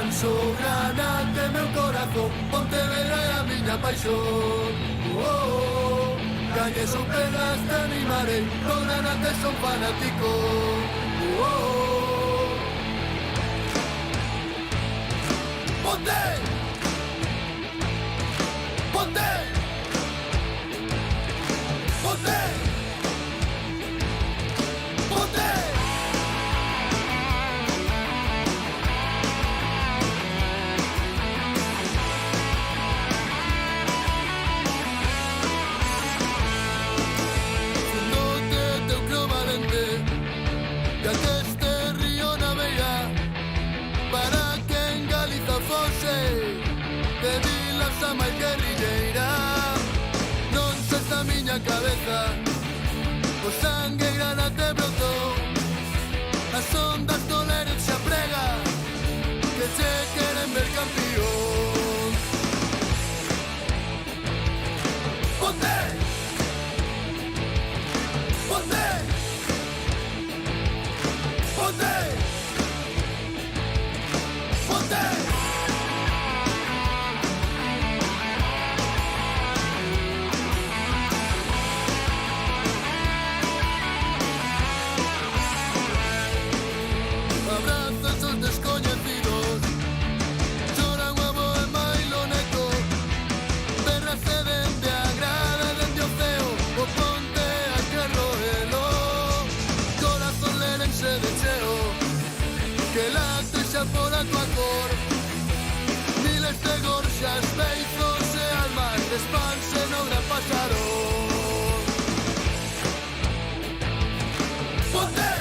Manso Granate meu corazón, Pontevedra é a miña paixón. Calles ou pedras te animarei, do Granate son fanático. Ponte! Ponte! Ponte! Ponte! A máis guerrilleira non se está a miña cabeza, o sangue Granate brotou, as ondas do Lérez se aprega, que che queren ver campeón. Ponte! Ponte! Ponte! Ponte! Pola tua cor, miles de gorxas, beizos e almas despanse no gran pasarón. Ponte!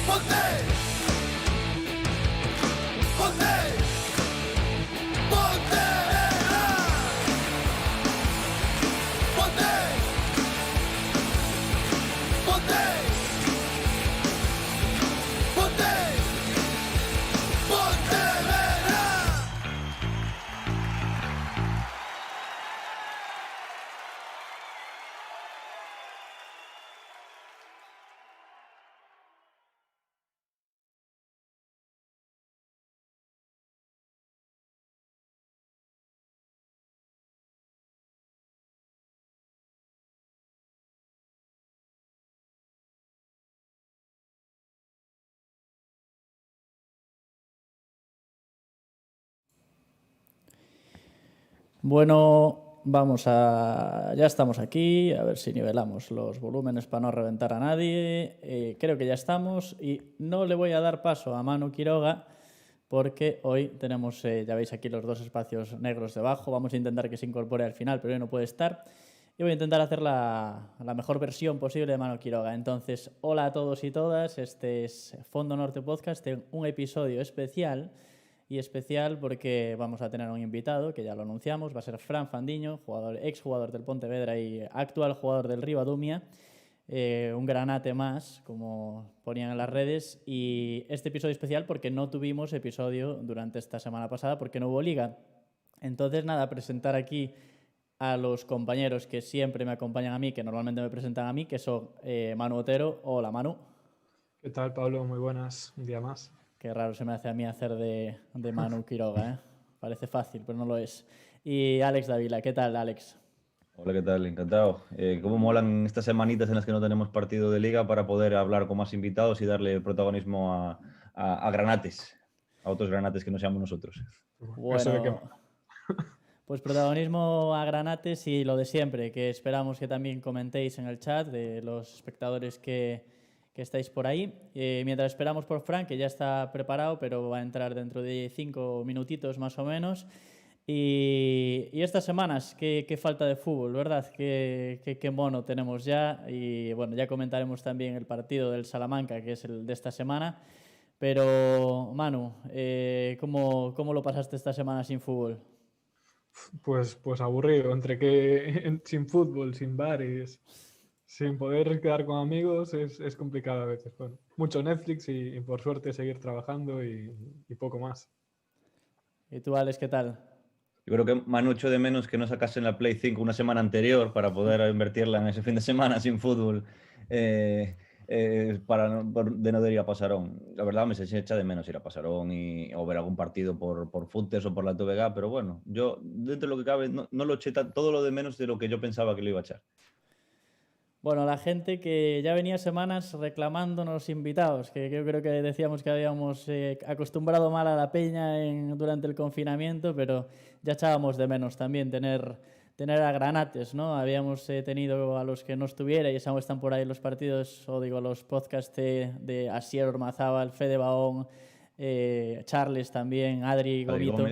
Ponte! Ponte! Pontevedra! Ponte! Ponte! Bueno, ya estamos aquí, a ver si nivelamos los volúmenes para no reventar a nadie. Creo que ya estamos y no le voy a dar paso a Manu Quiroga porque hoy tenemos, ya veis aquí los dos espacios negros debajo. Vamos a intentar que se incorpore al final, pero hoy no puede estar. Y voy a intentar hacer la mejor versión posible de Manu Quiroga. Entonces, hola a todos y todas, este es Fondo Norte Podcast, un episodio especial. Y especial porque vamos a tener un invitado, que ya lo anunciamos, va a ser Fran Fandiño, exjugador del Pontevedra y actual jugador del Ribadumia, un Granate más, como ponían en las redes, y este episodio especial porque no tuvimos episodio durante esta semana pasada porque no hubo liga. Entonces, nada, presentar aquí a los compañeros que siempre me acompañan a mí, que normalmente me presentan a mí, que son Manu Otero. Hola, Manu. ¿Qué tal, Pablo? Muy buenas, un día más. Qué raro se me hace a mí hacer de Manu Quiroga, ¿eh? Parece fácil, pero no lo es. Y Alex Dávila, ¿qué tal, Alex? Hola, ¿qué tal? Encantado. ¿Cómo molan estas semanitas en las que no tenemos partido de liga para poder hablar con más invitados y darle protagonismo a granates, a otros granates que no seamos nosotros? Bueno, pues protagonismo a granates y lo de siempre, que esperamos que también comentéis en el chat de los espectadores que estáis por ahí. Mientras esperamos por Fran, que ya está preparado, pero va a entrar dentro de 5 minutitos más o menos. Y estas semanas, qué falta de fútbol, ¿verdad? Qué mono tenemos ya. Y bueno, ya comentaremos también el partido del Salamanca, que es el de esta semana. Pero, Manu, ¿cómo lo pasaste esta semana sin fútbol? Pues aburrido, entre que sin fútbol, sin bares, sin poder quedar con amigos, es complicado a veces. Bueno, mucho Netflix y por suerte seguir trabajando y poco más. ¿Y tú, Alex, qué tal? Yo creo que Manu echó de menos que no sacasen la Play 5 una semana anterior para poder invertirla en ese fin de semana sin fútbol. de no ir a Pasarón. La verdad me se echa de menos ir a Pasarón o ver algún partido por Futes o por la TVG, pero bueno, yo dentro de lo que cabe no lo eché todo lo de menos de lo que yo pensaba que lo iba a echar. Bueno, la gente que ya venía semanas reclamándonos invitados, que yo creo que decíamos que habíamos acostumbrado mal a la peña durante el confinamiento, pero ya echábamos de menos también tener a granates, ¿no? Habíamos tenido a los que no estuvierais, aún están por ahí los partidos, o digo, los podcasts de Asier Ormazábal, Fede Baón, Charles también, Adri Gomito.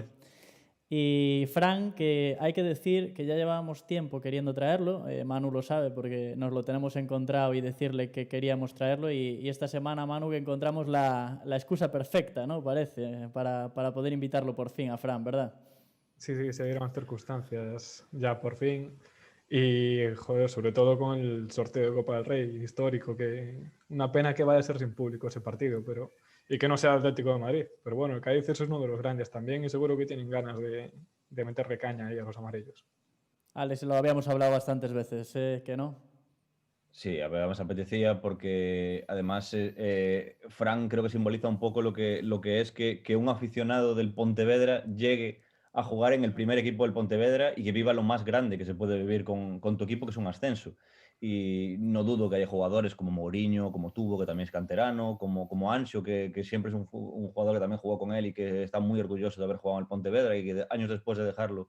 Y Fran, que hay que decir que ya llevábamos tiempo queriendo traerlo, Manu lo sabe porque nos lo tenemos encontrado y decirle que queríamos traerlo y esta semana, Manu, que encontramos la excusa perfecta, ¿no? Parece, para poder invitarlo por fin a Fran, ¿verdad? Sí, se dieron las circunstancias ya por fin. Y, joder, sobre todo con el sorteo de Copa del Rey histórico, que una pena que vaya a ser sin público ese partido, y que no sea Atlético de Madrid. Pero bueno, el Cádiz es uno de los grandes también y seguro que tienen ganas de meterle caña ahí a los amarillos. Alex, lo habíamos hablado bastantes veces, ¿que no? Sí, a ver, me apetecía porque además Fran creo que simboliza un poco lo que es que un aficionado del Pontevedra llegue a jugar en el primer equipo del Pontevedra y que viva lo más grande que se puede vivir con tu equipo, que es un ascenso. Y no dudo que haya jugadores como Mourinho, como Tubo, que también es canterano, como Anxo, que siempre es un jugador que también jugó con él y que está muy orgulloso de haber jugado en el Pontevedra y que años después de dejarlo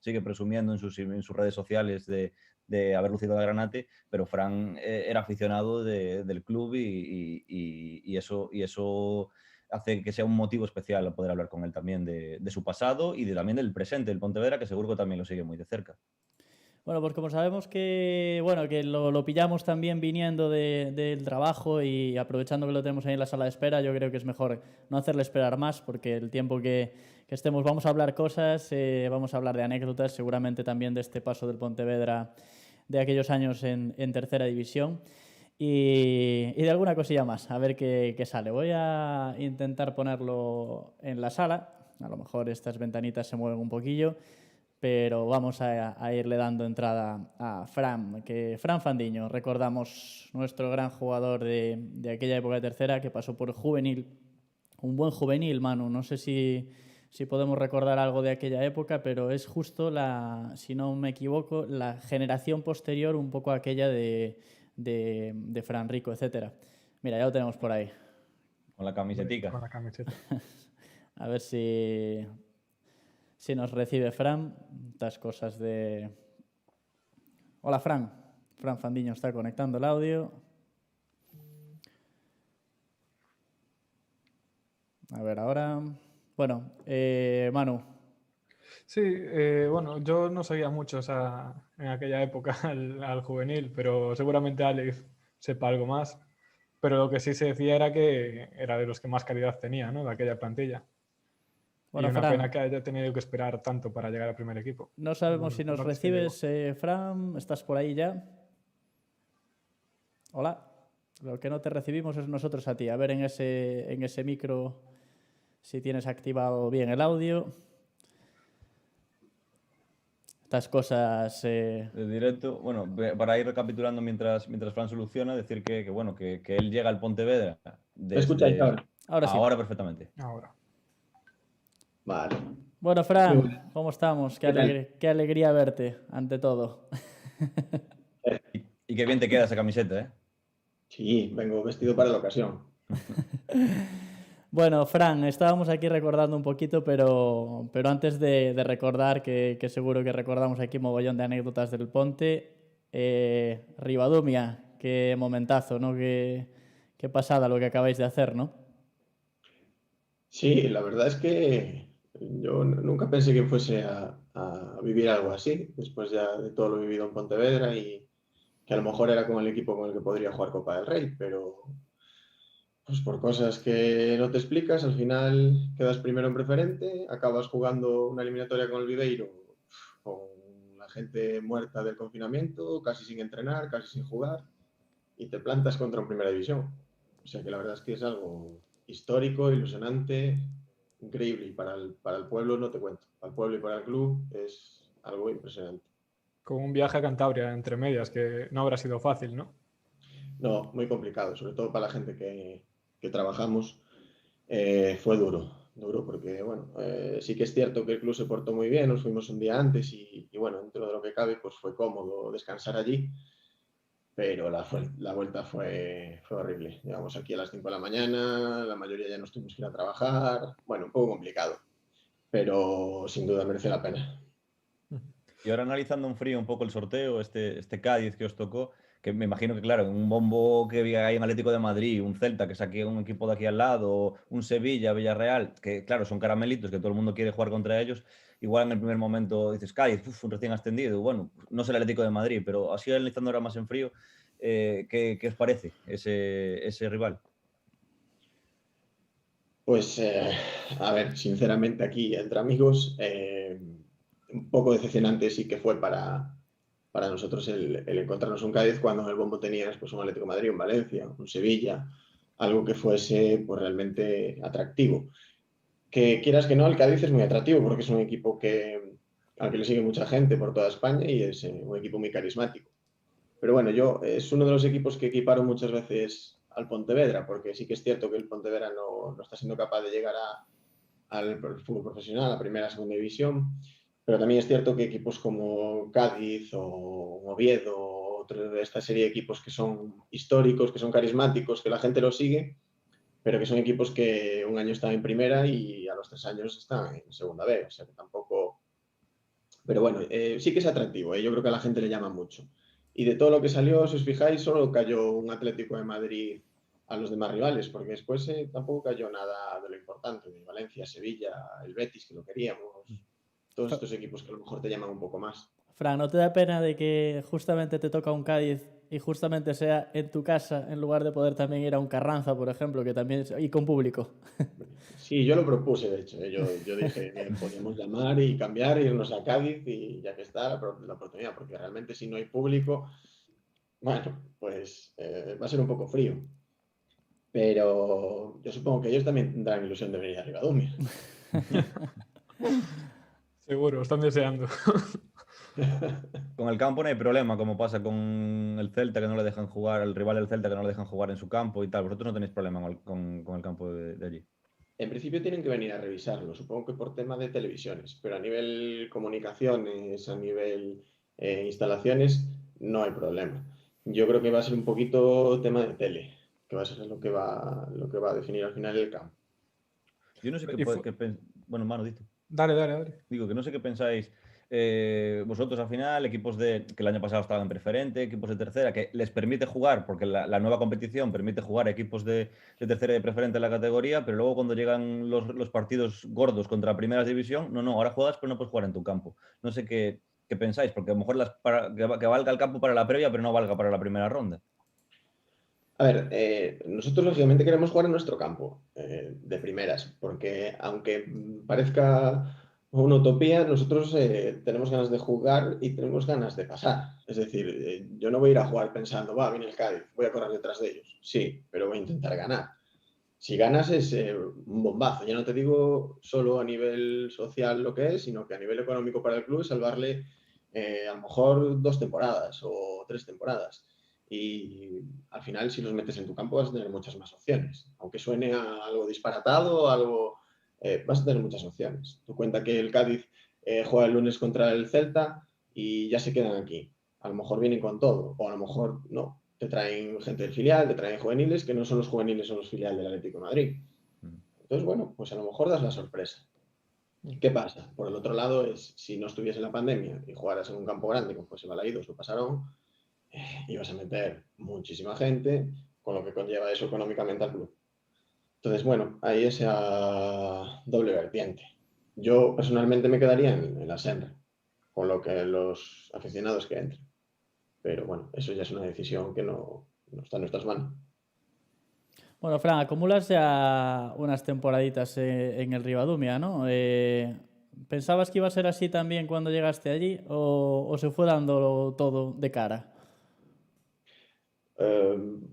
sigue presumiendo en sus redes sociales de haber lucido a Granate, pero Fran era aficionado del club y eso hace que sea un motivo especial poder hablar con él también de su pasado y también del presente del Pontevedra, que seguro que también lo sigue muy de cerca. Bueno, pues como sabemos que lo pillamos también viniendo del trabajo y aprovechando que lo tenemos ahí en la sala de espera, yo creo que es mejor no hacerle esperar más porque el tiempo que estemos vamos a hablar cosas, vamos a hablar de anécdotas, seguramente también de este paso del Pontevedra de aquellos años en tercera división y de alguna cosilla más, a ver qué sale. Voy a intentar ponerlo en la sala, a lo mejor estas ventanitas se mueven un poquillo, pero vamos a irle dando entrada a Fran, que Fran Fandiño, recordamos nuestro gran jugador de aquella época de tercera que pasó por juvenil, un buen juvenil, Manu, no sé si podemos recordar algo de aquella época, pero es justo si no me equivoco, la generación posterior un poco a aquella de Fran Rico, etcétera. Mira, ya lo tenemos por ahí. Con la camisetica. Con la camiseta. A ver si nos recibe Fran, estas cosas de... Hola, Fran. Fran Fandiño está conectando el audio. A ver, ahora... Bueno, Manu. Sí, bueno, yo no seguía mucho en aquella época al juvenil, pero seguramente Alex sepa algo más. Pero lo que sí se decía era que era de los que más calidad tenía, ¿no? De aquella plantilla. Bueno, y una Fran, pena que haya tenido que esperar tanto para llegar al primer equipo. No sabemos si nos recibes, Fran. ¿Estás por ahí ya? Hola. Lo que no te recibimos es nosotros a ti. A ver en ese micro si tienes activado bien el audio. Estas cosas... De directo, bueno, para ir recapitulando mientras Fran soluciona, decir que él llega al Pontevedra. ¿Me escucháis ahora? Ahora sí. Ahora perfectamente. Ahora. Vale. Bueno, Fran, ¿cómo estamos? Qué alegría verte, ante todo. Y qué bien te queda esa camiseta, ¿eh? Sí, vengo vestido para la ocasión. Bueno, Fran, estábamos aquí recordando un poquito, pero antes de recordar, que seguro que recordamos aquí mogollón de anécdotas del Ponte, Ribadumia, qué momentazo, ¿no? Qué pasada lo que acabáis de hacer, ¿no? Sí, la verdad es que yo nunca pensé que fuese a vivir algo así, después ya de todo lo vivido en Pontevedra y que a lo mejor era con el equipo con el que podría jugar Copa del Rey, pero pues por cosas que no te explicas, al final quedas primero en preferente, acabas jugando una eliminatoria con el Viveiro, con la gente muerta del confinamiento, casi sin entrenar, casi sin jugar, y te plantas contra un Primera División. O sea que la verdad es que es algo histórico, ilusionante, increíble, y para el pueblo no te cuento, para el pueblo y para el club es algo impresionante. Con un viaje a Cantabria entre medias, que no habrá sido fácil, ¿no? No, muy complicado, sobre todo para la gente que trabajamos. Fue duro porque, bueno, sí que es cierto que el club se portó muy bien, nos fuimos un día antes y bueno, dentro de lo que cabe, pues fue cómodo descansar allí, pero la vuelta fue horrible. Llegamos aquí a las 5 de la mañana, la mayoría ya nos tuvimos que ir a trabajar, bueno, un poco complicado, pero sin duda merece la pena. Y ahora analizando en frío un poco el sorteo, este Cádiz que os tocó, que me imagino que, claro, un bombo que hay en Atlético de Madrid, un Celta que saque un equipo de aquí al lado, un Sevilla, Villarreal, que, claro, son caramelitos que todo el mundo quiere jugar contra ellos. Igual en el primer momento dices, Cádiz, un recién ascendido. Bueno, no es el Atlético de Madrid, pero así analizando ahora más en frío, ¿qué os parece ese rival? Pues, a ver, sinceramente aquí entre amigos, un poco decepcionante sí que fue para nosotros el encontrarnos un Cádiz cuando en el bombo tenías pues, un Atlético de Madrid, un Valencia, un Sevilla, algo que fuese pues, realmente atractivo. Que quieras que no, el Cádiz es muy atractivo porque es un equipo al que le sigue mucha gente por toda España y es un equipo muy carismático. Pero bueno, es uno de los equipos que equiparo muchas veces al Pontevedra, porque sí que es cierto que el Pontevedra no está siendo capaz de llegar al fútbol profesional, a primera, segunda división, pero también es cierto que equipos como Cádiz o Oviedo, otro de esta serie de equipos que son históricos, que son carismáticos, que la gente los sigue, pero que son equipos que un año están en primera y a los 3 años están en segunda B, o sea que tampoco... Pero bueno, sí que es atractivo, yo creo que a la gente le llama mucho. Y de todo lo que salió, si os fijáis, solo cayó un Atlético de Madrid a los demás rivales, porque después tampoco cayó nada de lo importante, de Valencia, Sevilla, el Betis, que lo queríamos, todos estos equipos que a lo mejor te llaman un poco más. Fran, ¿no te da pena de que justamente te toca un Cádiz y justamente sea en tu casa en lugar de poder también ir a un Carranza, por ejemplo, que también y con público? Sí, yo lo propuse, de hecho, yo dije que podíamos llamar y cambiar, irnos a Cádiz y ya que está la oportunidad, porque realmente si no hay público, bueno, pues va a ser un poco frío. Pero yo supongo que ellos también tendrán ilusión de venir a Ribadumia. Seguro, están deseando. Con el campo no hay problema, como pasa con el Celta que no le dejan jugar, el rival del Celta que no le dejan jugar en su campo y tal. Vosotros no tenéis problema con el campo de allí. En principio tienen que venir a revisarlo, supongo que por tema de televisiones, pero a nivel comunicaciones, a nivel instalaciones, no hay problema. Yo creo que va a ser un poquito tema de tele, que va a ser lo que va a definir al final el campo. Yo no sé Y fu- bueno, mano, dito. Dale. Digo que no sé qué pensáis vosotros al final, equipos que el año pasado estaban en preferente, equipos de tercera, que les permite jugar, porque la nueva competición permite jugar a equipos de tercera y de preferente en la categoría, pero luego cuando llegan los partidos gordos contra la primera división, no, ahora juegas, pero no puedes jugar en tu campo. No sé qué pensáis, porque a lo mejor que valga el campo para la previa, pero no valga para la primera ronda. A ver, nosotros lógicamente queremos jugar en nuestro campo, de primeras, porque aunque parezca una utopía, nosotros tenemos ganas de jugar y tenemos ganas de pasar. Es decir, yo no voy a ir a jugar pensando, va, viene el Cádiz, voy a correr detrás de ellos. Sí, pero voy a intentar ganar. Si ganas es un bombazo. Ya no te digo solo a nivel social lo que es, sino que a nivel económico para el club es salvarle a lo mejor 2 temporadas o 3 temporadas. Y al final, si los metes en tu campo, vas a tener muchas más opciones. Aunque suene a algo disparatado, vas a tener muchas opciones. Tú cuenta que el Cádiz juega el lunes contra el Celta y ya se quedan aquí. A lo mejor vienen con todo, o a lo mejor no. Te traen gente del filial, te traen juveniles, que no son los juveniles, son los filiales del Atlético de Madrid. Entonces, bueno, pues a lo mejor das la sorpresa. ¿Qué pasa? Por el otro lado, si no estuviese la pandemia y jugaras en un campo grande, como fue Balaídos o Pasarón, ibas a meter muchísima gente, con lo que conlleva eso económicamente al club. Entonces, bueno, hay esa doble vertiente. Yo personalmente me quedaría en la Senra, con lo que los aficionados que entren. Pero bueno, eso ya es una decisión que no está en nuestras manos. Bueno, Fran, acumulas ya unas temporaditas en el Ribadumia, ¿no? ¿Pensabas que iba a ser así también cuando llegaste allí o se fue dando todo de cara?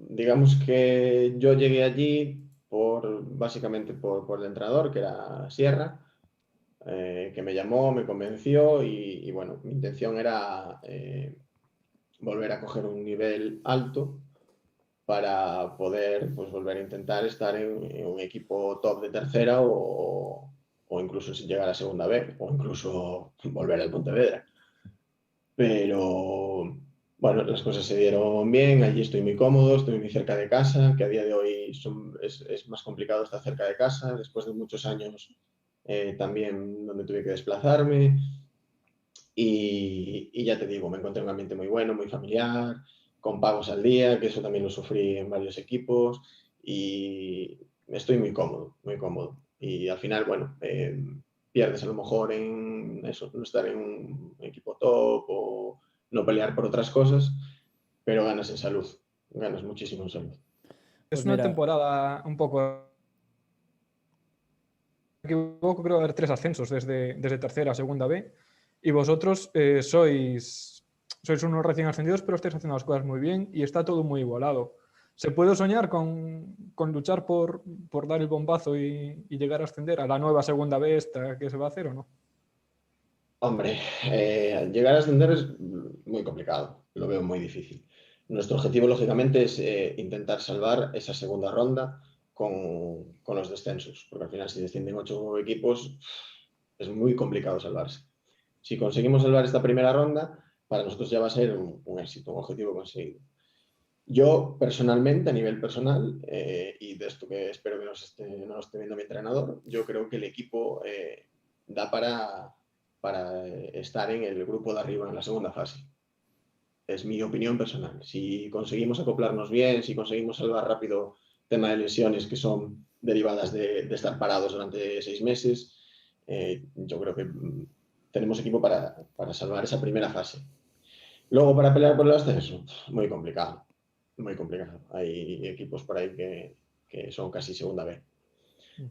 Digamos que yo llegué allí básicamente por el entrenador, que era Sierra, que me llamó, me convenció y bueno, mi intención era volver a coger un nivel alto para poder pues, volver a intentar estar en un equipo top de tercera o incluso si llegar a segunda B o incluso volver al Pontevedra. Pero bueno, las cosas se dieron bien, allí estoy muy cómodo, estoy muy cerca de casa, que a día de hoy es más complicado estar cerca de casa, después de muchos años también donde tuve que desplazarme. Y ya te digo, me encontré en un ambiente muy bueno, muy familiar, con pagos al día, que eso también lo sufrí en varios equipos, y estoy muy cómodo, muy cómodo. Y al final, bueno, pierdes a lo mejor en eso, no estar en un equipo top o no pelear por otras cosas, pero ganas en salud, ganas muchísimo en salud. Pues Es una mira, temporada un poco... Me equivoco, creo haber 3 ascensos desde tercera a segunda B. Y vosotros sois unos recién ascendidos, pero estáis haciendo las cosas muy bien y está todo muy igualado. ¿Se puede soñar con luchar por dar el bombazo y llegar a ascender a la nueva segunda B esta que se va a hacer o no? Hombre, llegar a ascender es muy complicado, lo veo muy difícil. Nuestro objetivo, lógicamente, es intentar salvar esa segunda ronda con los descensos, porque al final si descienden 8 equipos es muy complicado salvarse. Si conseguimos salvar esta primera ronda, para nosotros ya va a ser un éxito, un objetivo conseguido. Yo, personalmente, a nivel personal, y de esto que espero que no lo esté viendo mi entrenador, yo creo que el equipo da para estar en el grupo de arriba en la segunda fase. Es mi opinión personal. Si conseguimos acoplarnos bien, si conseguimos salvar rápido tema de lesiones que son derivadas de estar parados durante 6 meses, yo creo que tenemos equipo para salvar esa primera fase. Luego, para pelear por el ascenso, muy complicado. Muy complicado. Hay equipos por ahí que son casi segunda B.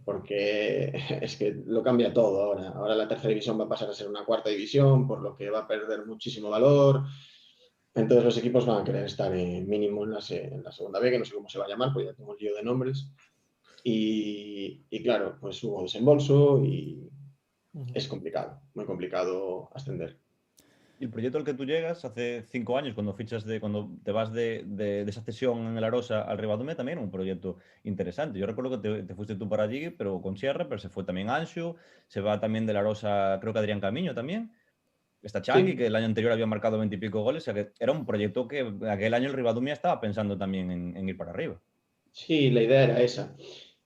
Porque es que lo cambia todo ahora. Ahora la tercera división va a pasar a ser una cuarta división, por lo que va a perder muchísimo valor. Entonces los equipos van a querer estar mínimo en la segunda B, que no sé cómo se va a llamar, porque ya tengo el lío de nombres. Y claro, pues hubo desembolso y es complicado, muy complicado ascender. Y el proyecto al que tú llegas hace 5 años, cuando te vas de esa cesión en el Arosa al Ribadumia, también era un proyecto interesante. Yo recuerdo que te fuiste tú para allí, pero con Sierra, pero se fue también Anshu, se va también del Arosa, creo que Adrián Camiño también. Está Changi, Sí, que el año anterior había marcado 20 y pico goles, o sea que era un proyecto que aquel año el Ribadumia estaba pensando también en ir para arriba. sí, la idea era esa.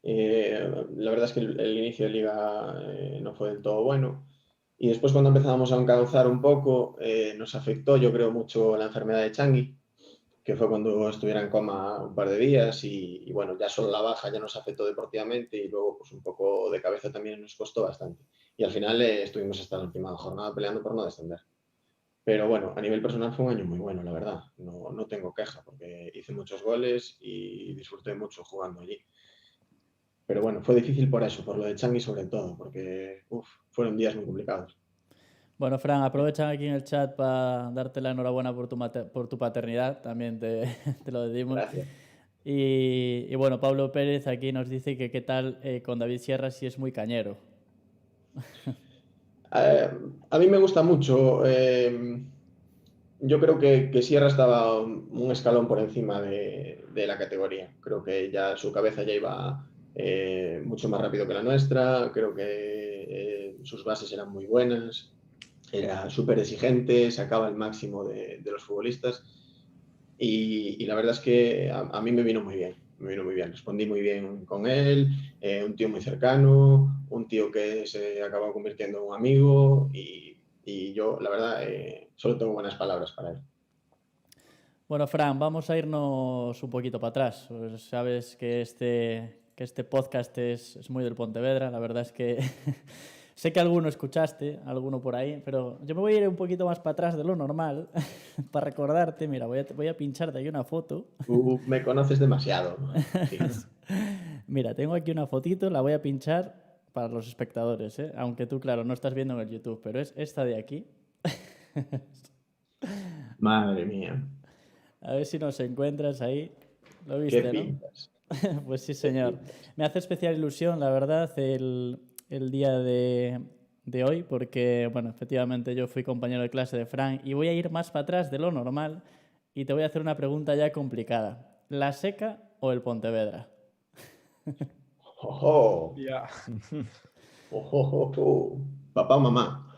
La verdad es que el inicio de liga no fue del todo bueno. Y después cuando empezamos a encauzar un poco, nos afectó, yo creo, mucho la enfermedad de Changi, que fue cuando estuviera en coma un par de días y bueno, ya solo la baja ya nos afectó deportivamente y luego pues un poco de cabeza también nos costó bastante. Y al final estuvimos hasta la última jornada peleando por no descender. Pero bueno, a nivel personal fue un año muy bueno, la verdad. No tengo queja porque hice muchos goles y disfruté mucho jugando allí. Pero bueno, fue difícil por eso, por lo de Changi sobre todo, porque fueron días muy complicados. bueno, Fran, aprovechan aquí en el chat para darte la enhorabuena por tu paternidad, también te lo decimos. Gracias. Y bueno, Pablo Pérez aquí nos dice que qué tal con David Sierra si es muy cañero. A mí me gusta mucho. Yo creo que Sierra estaba un escalón por encima de la categoría. Creo que ya su cabeza ya iba mucho más rápido que la nuestra. Creo que sus bases eran muy buenas. Era súper exigente, sacaba el máximo de los futbolistas. Y la verdad es que a mí me vino muy bien. Me vino muy bien. Respondí muy bien con él. Un tío muy cercano. Un tío que se acabó convirtiendo en un amigo. Y yo, la verdad, solo tengo buenas palabras para él. Bueno, Fran, vamos a irnos un poquito para atrás. Pues sabes que este podcast es muy del Pontevedra. La verdad es que sé que alguno escuchaste, alguno por ahí, pero yo me voy a ir un poquito más para atrás de lo normal para recordarte. Mira, voy a pincharte aquí una foto. Tú me conoces demasiado, sí. Mira, tengo aquí una fotito, la voy a pinchar para los espectadores, ¿eh? Aunque tú, claro, no estás viendo en el YouTube, pero es esta de aquí. Madre mía, A ver si nos encuentras ahí. Lo qué viste, ¿no? pintas, Pues sí, qué señor. pintas. Me hace especial ilusión, la verdad, el día de hoy, porque, bueno, efectivamente yo fui compañero de clase de Fran y voy a ir más para atrás de lo normal y te voy a hacer una pregunta ya complicada. la Seca o el Pontevedra? ¡Ojo! Ya. ¡Ojo, ojo, ojo! Papá o mamá.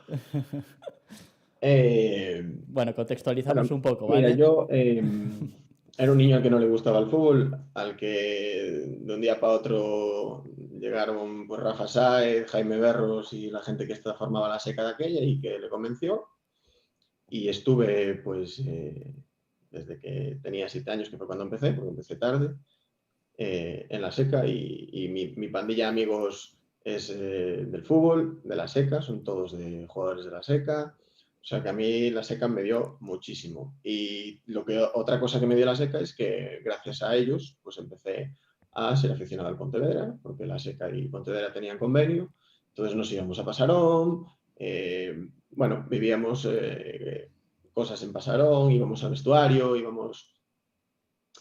Eh, Bueno, contextualizamos un poco, Mira, ¿vale? yo era un niño al que no le gustaba el fútbol, al que de un día para otro llegaron pues, Rafa Sáez, Jaime Berros y la gente que formaba la Seca de aquella y que le convenció. Y estuve, pues, desde que tenía 7 años, que fue cuando empecé, porque empecé tarde, en la Seca y mi pandilla de amigos es del fútbol, de la Seca, son todos de jugadores de la Seca. O sea que a mí la Seca me dio muchísimo. Y otra cosa que me dio la Seca es que gracias a ellos pues empecé a ser aficionado al Pontevedra, porque la Seca y Pontevedra tenían convenio. Entonces nos íbamos a Pasarón, bueno, vivíamos cosas en Pasarón, íbamos al vestuario, íbamos...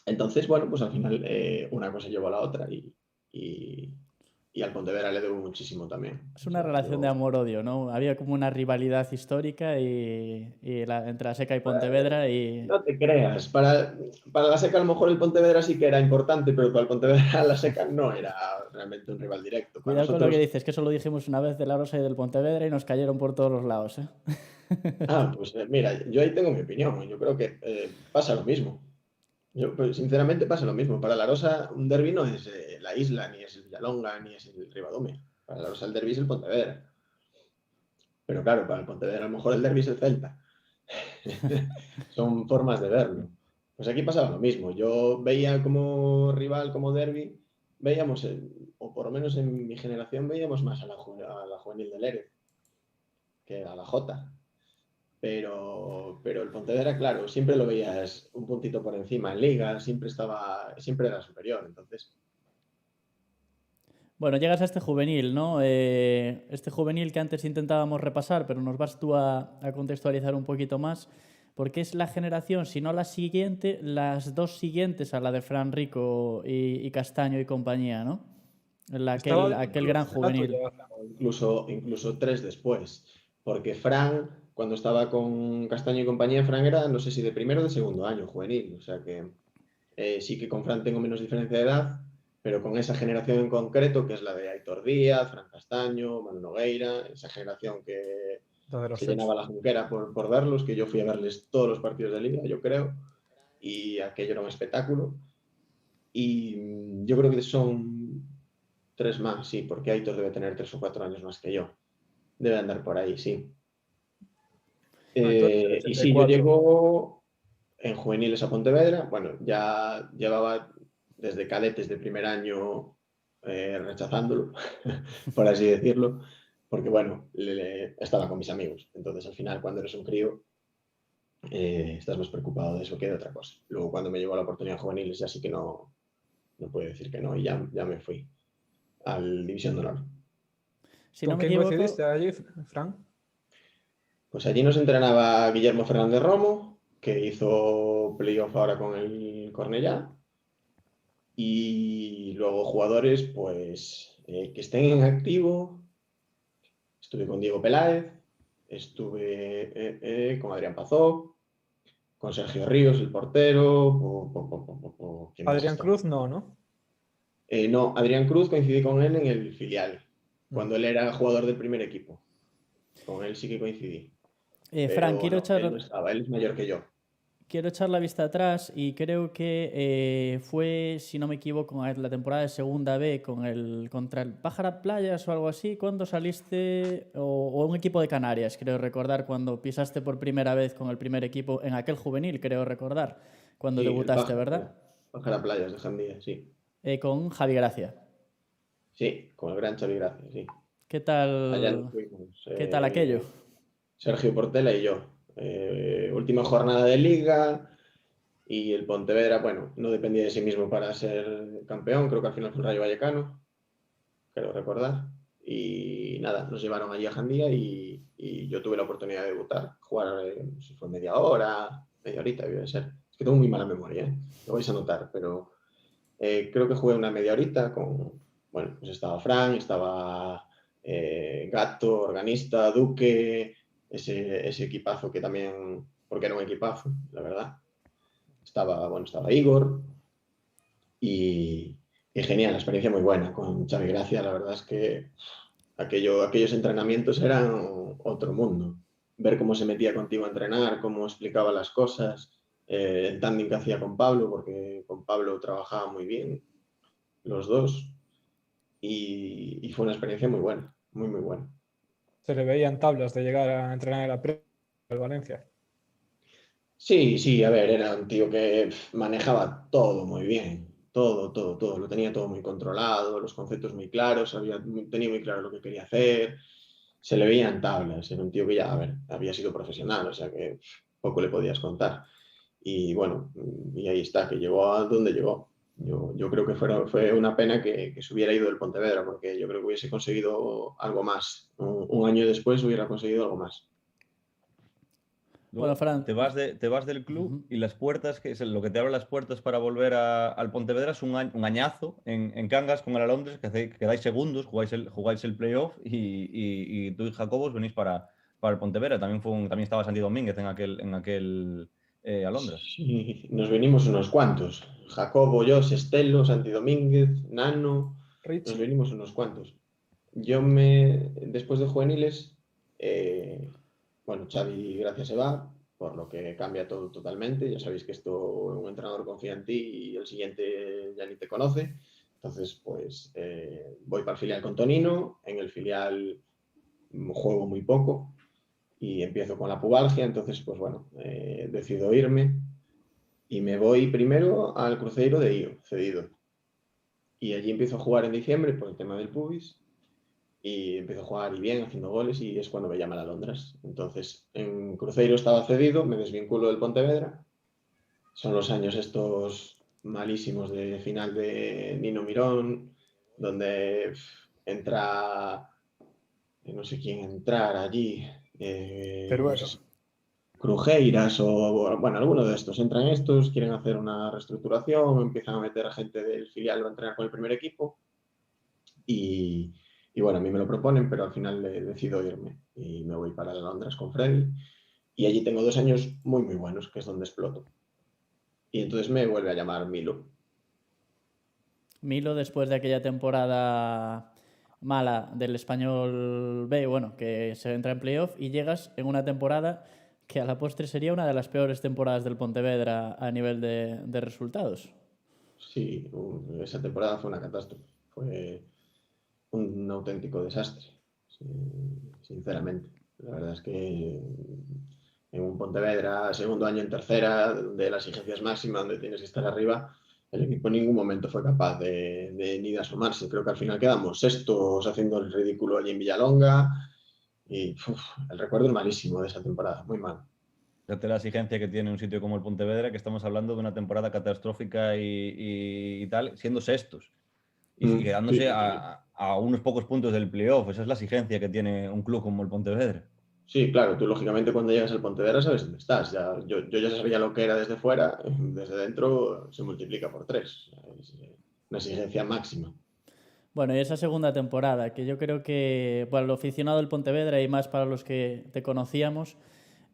Entonces, bueno, pues al final una cosa llevó a la otra y al Pontevedra le debo muchísimo también. Es O una sea, relación de amor-odio, ¿no? Había como una rivalidad histórica entre la Seca y Pontevedra y... no te creas, para la Seca a lo mejor el Pontevedra sí que era importante, pero para el Pontevedra la Seca no era realmente un rival directo. Para Cuidado con lo que nosotros, dices, que eso lo dijimos una vez de la Rosa y del Pontevedra y nos cayeron por todos los lados, ¿eh? pues mira, yo ahí tengo mi opinión. Yo creo que pasa lo mismo. Yo, pues, sinceramente pasa lo mismo. Para la Rosa un derbi no es la Isla, ni es el Villalonga, ni es el Ribadumia. Para la Rosa el derbi es el Pontevedra. Pero claro, para el Pontevedra a lo mejor el derbi es el Celta. Son formas de verlo. Pues aquí pasaba lo mismo. Yo veía como rival, como derbi, veíamos, o por lo menos en mi generación, veíamos más a la juvenil del Erez que a la Jota. Pero el Pontevedra, claro, siempre lo veías un puntito por encima en liga, siempre era superior. Entonces, Bueno, llegas a este juvenil, ¿no? Este juvenil que antes intentábamos repasar, pero nos vas tú a contextualizar un poquito más, porque es la generación, si no la siguiente, las dos siguientes a la de Fran Rico y Castaño y compañía, ¿no? Aquel gran juvenil. incluso 3 después. Porque Fran, cuando estaba con Castaño y compañía, Fran era, no sé si de primero o de segundo año, juvenil. O sea que sí que con Fran tengo menos diferencia de edad, pero con esa generación en concreto, que es la de Aitor Díaz, Fran Castaño, Manu Nogueira, esa generación que se llenaba la junquera por verlos, que yo fui a verles todos los partidos de liga, yo creo, y aquello era un espectáculo. Y yo creo que son 3 más, sí, porque Aitor debe tener 3 o 4 años más que yo. Debe andar por ahí, sí. Y sí, yo llego en juveniles a Pontevedra. Bueno, ya llevaba desde cadetes de primer año rechazándolo, por así decirlo, porque bueno, estaba con mis amigos. Entonces al final cuando eres un crío estás más preocupado de eso que de otra cosa. Luego cuando me llegó la oportunidad de juveniles ya sí que no puedo decir que no y ya me fui al División de Honor. Si ¿Con no me quién equivoco, coincidiste allí, Fran? Pues allí nos entrenaba Guillermo Fernández Romo, que hizo playoff ahora con el Cornellá. Y luego jugadores, pues, que estén en activo. Estuve con Diego Peláez, estuve con Adrián Pazó, con Sergio Ríos, el portero. ¿Quién más Adrián está? Cruz, no. No, Adrián Cruz coincidí con él en el filial, cuando él era jugador del primer equipo. Con él sí que coincidí. Fran, Pero no, él no estaba, él es mayor que yo. quiero echar la vista atrás y creo que fue, si no me equivoco, la temporada de Segunda B contra el Pájara Playas o algo así, cuando saliste, o un equipo de Canarias, creo recordar, cuando pisaste por primera vez con el primer equipo, en aquel juvenil, creo recordar, cuando Sí, debutaste, ¿verdad? Pájara Playas de Jandía, sí. Con Javi Gracia. Sí, con el gran Xavi Gracia, sí. ¿Qué Allá tal, nos fuimos. qué tal aquello? Sergio Portela y yo. Última jornada de liga y el Pontevedra, bueno, no dependía de sí mismo para ser campeón, creo que al final fue el Rayo Vallecano, creo recordar. Y nada, nos llevaron allí a Jandía y yo tuve la oportunidad de debutar, jugar, si fue media horita, debe ser. Es que tengo muy mala memoria, lo vais a notar, pero creo que jugué una media horita con, bueno, pues estaba Fran, estaba Gato, Organista, Duque, ese equipazo que también, porque era un equipazo, la verdad. Estaba Igor, y genial, la experiencia muy buena con Xavi Gracia. La verdad es que aquellos entrenamientos eran otro mundo. Ver cómo se metía contigo a entrenar, cómo explicaba las cosas, el tándem que hacía con Pablo, porque con Pablo trabajaba muy bien los dos, y fue una experiencia muy buena, muy, muy buena. Se le veían tablas de llegar a entrenar en la Premier del Valencia. Sí, a ver, era un tío que manejaba todo muy bien, todo, lo tenía todo muy controlado, los conceptos muy claros, tenía muy claro lo que quería hacer, se le veían tablas, era un tío que ya, a ver, había sido profesional, o sea que poco le podías contar. Y bueno, y ahí está, que llegó a donde llegó. Yo creo que fue una pena que se hubiera ido del Pontevedra, porque yo creo que hubiese conseguido algo más. Un año después hubiera conseguido algo más. Bueno, Luego Fran, te vas del club y las puertas, que es lo que te abre las puertas para volver al Pontevedra, es un añazo en Cangas con el Alondres, que quedáis segundos, jugáis el playoff y tú y Jacobos venís para el Pontevedra. También estaba Santi Domínguez en aquel Alondras. Sí, nos venimos unos cuantos. Jacobo, yo, Sestelo, Santi Domínguez, Nano, nos Richie. venimos unos cuantos. Después de juveniles, bueno, Xavi Gracia se va, por lo que cambia todo totalmente. Ya sabéis que un entrenador confía en ti y el siguiente ya ni te conoce. Entonces, pues voy para el filial con Tonino. En el filial juego muy poco y empiezo con la pubalgia. Entonces, pues bueno, decido irme y me voy primero al Cruzeiro de Io, cedido. Y allí empiezo a jugar en diciembre por el tema del pubis. Y empiezo a jugar y bien, haciendo goles, y es cuando me llama la Londres. Entonces, en Cruzeiro estaba cedido, me desvinculo del Pontevedra. Son los años estos malísimos de final de Nino Mirón, donde entra, no sé quién entrar allí, no sé Teruelo. si Crujeiras o, bueno, alguno de estos. Entran estos, quieren hacer una reestructuración, empiezan a meter a gente del filial a entrenar con el primer equipo, y bueno, a mí me lo proponen, pero al final decido irme y me voy para Londres con Freddy. Y allí tengo 2 años muy, muy buenos, que es donde exploto. Y entonces me vuelve a llamar Milo. Milo, después de aquella temporada mala del Español B, bueno, que se entra en playoff y llegas en una temporada que a la postre sería una de las peores temporadas del Pontevedra a nivel de resultados. Sí, esa temporada fue una catástrofe. Fue un auténtico desastre, sinceramente. La verdad es que en un Pontevedra, segundo año en tercera, de las exigencias máximas, donde tienes que estar arriba, el equipo en ningún momento fue capaz de ni de asomarse. Creo que al final quedamos sextos haciendo el ridículo allí en Villalonga, y el recuerdo es malísimo de esa temporada, muy mal. Fíjate la exigencia que tiene un sitio como el Pontevedra, que estamos hablando de una temporada catastrófica y tal, siendo sextos y quedándose Sí, a unos pocos puntos del playoff. Esa es la exigencia que tiene un club como el Pontevedra. sí, claro, tú lógicamente cuando llegas al Pontevedra sabes dónde estás. Yo ya sabía lo que era desde fuera, desde dentro se multiplica por 3. Es una exigencia máxima. Bueno, y esa segunda temporada, que yo creo que para el aficionado del Pontevedra y más para los que te conocíamos,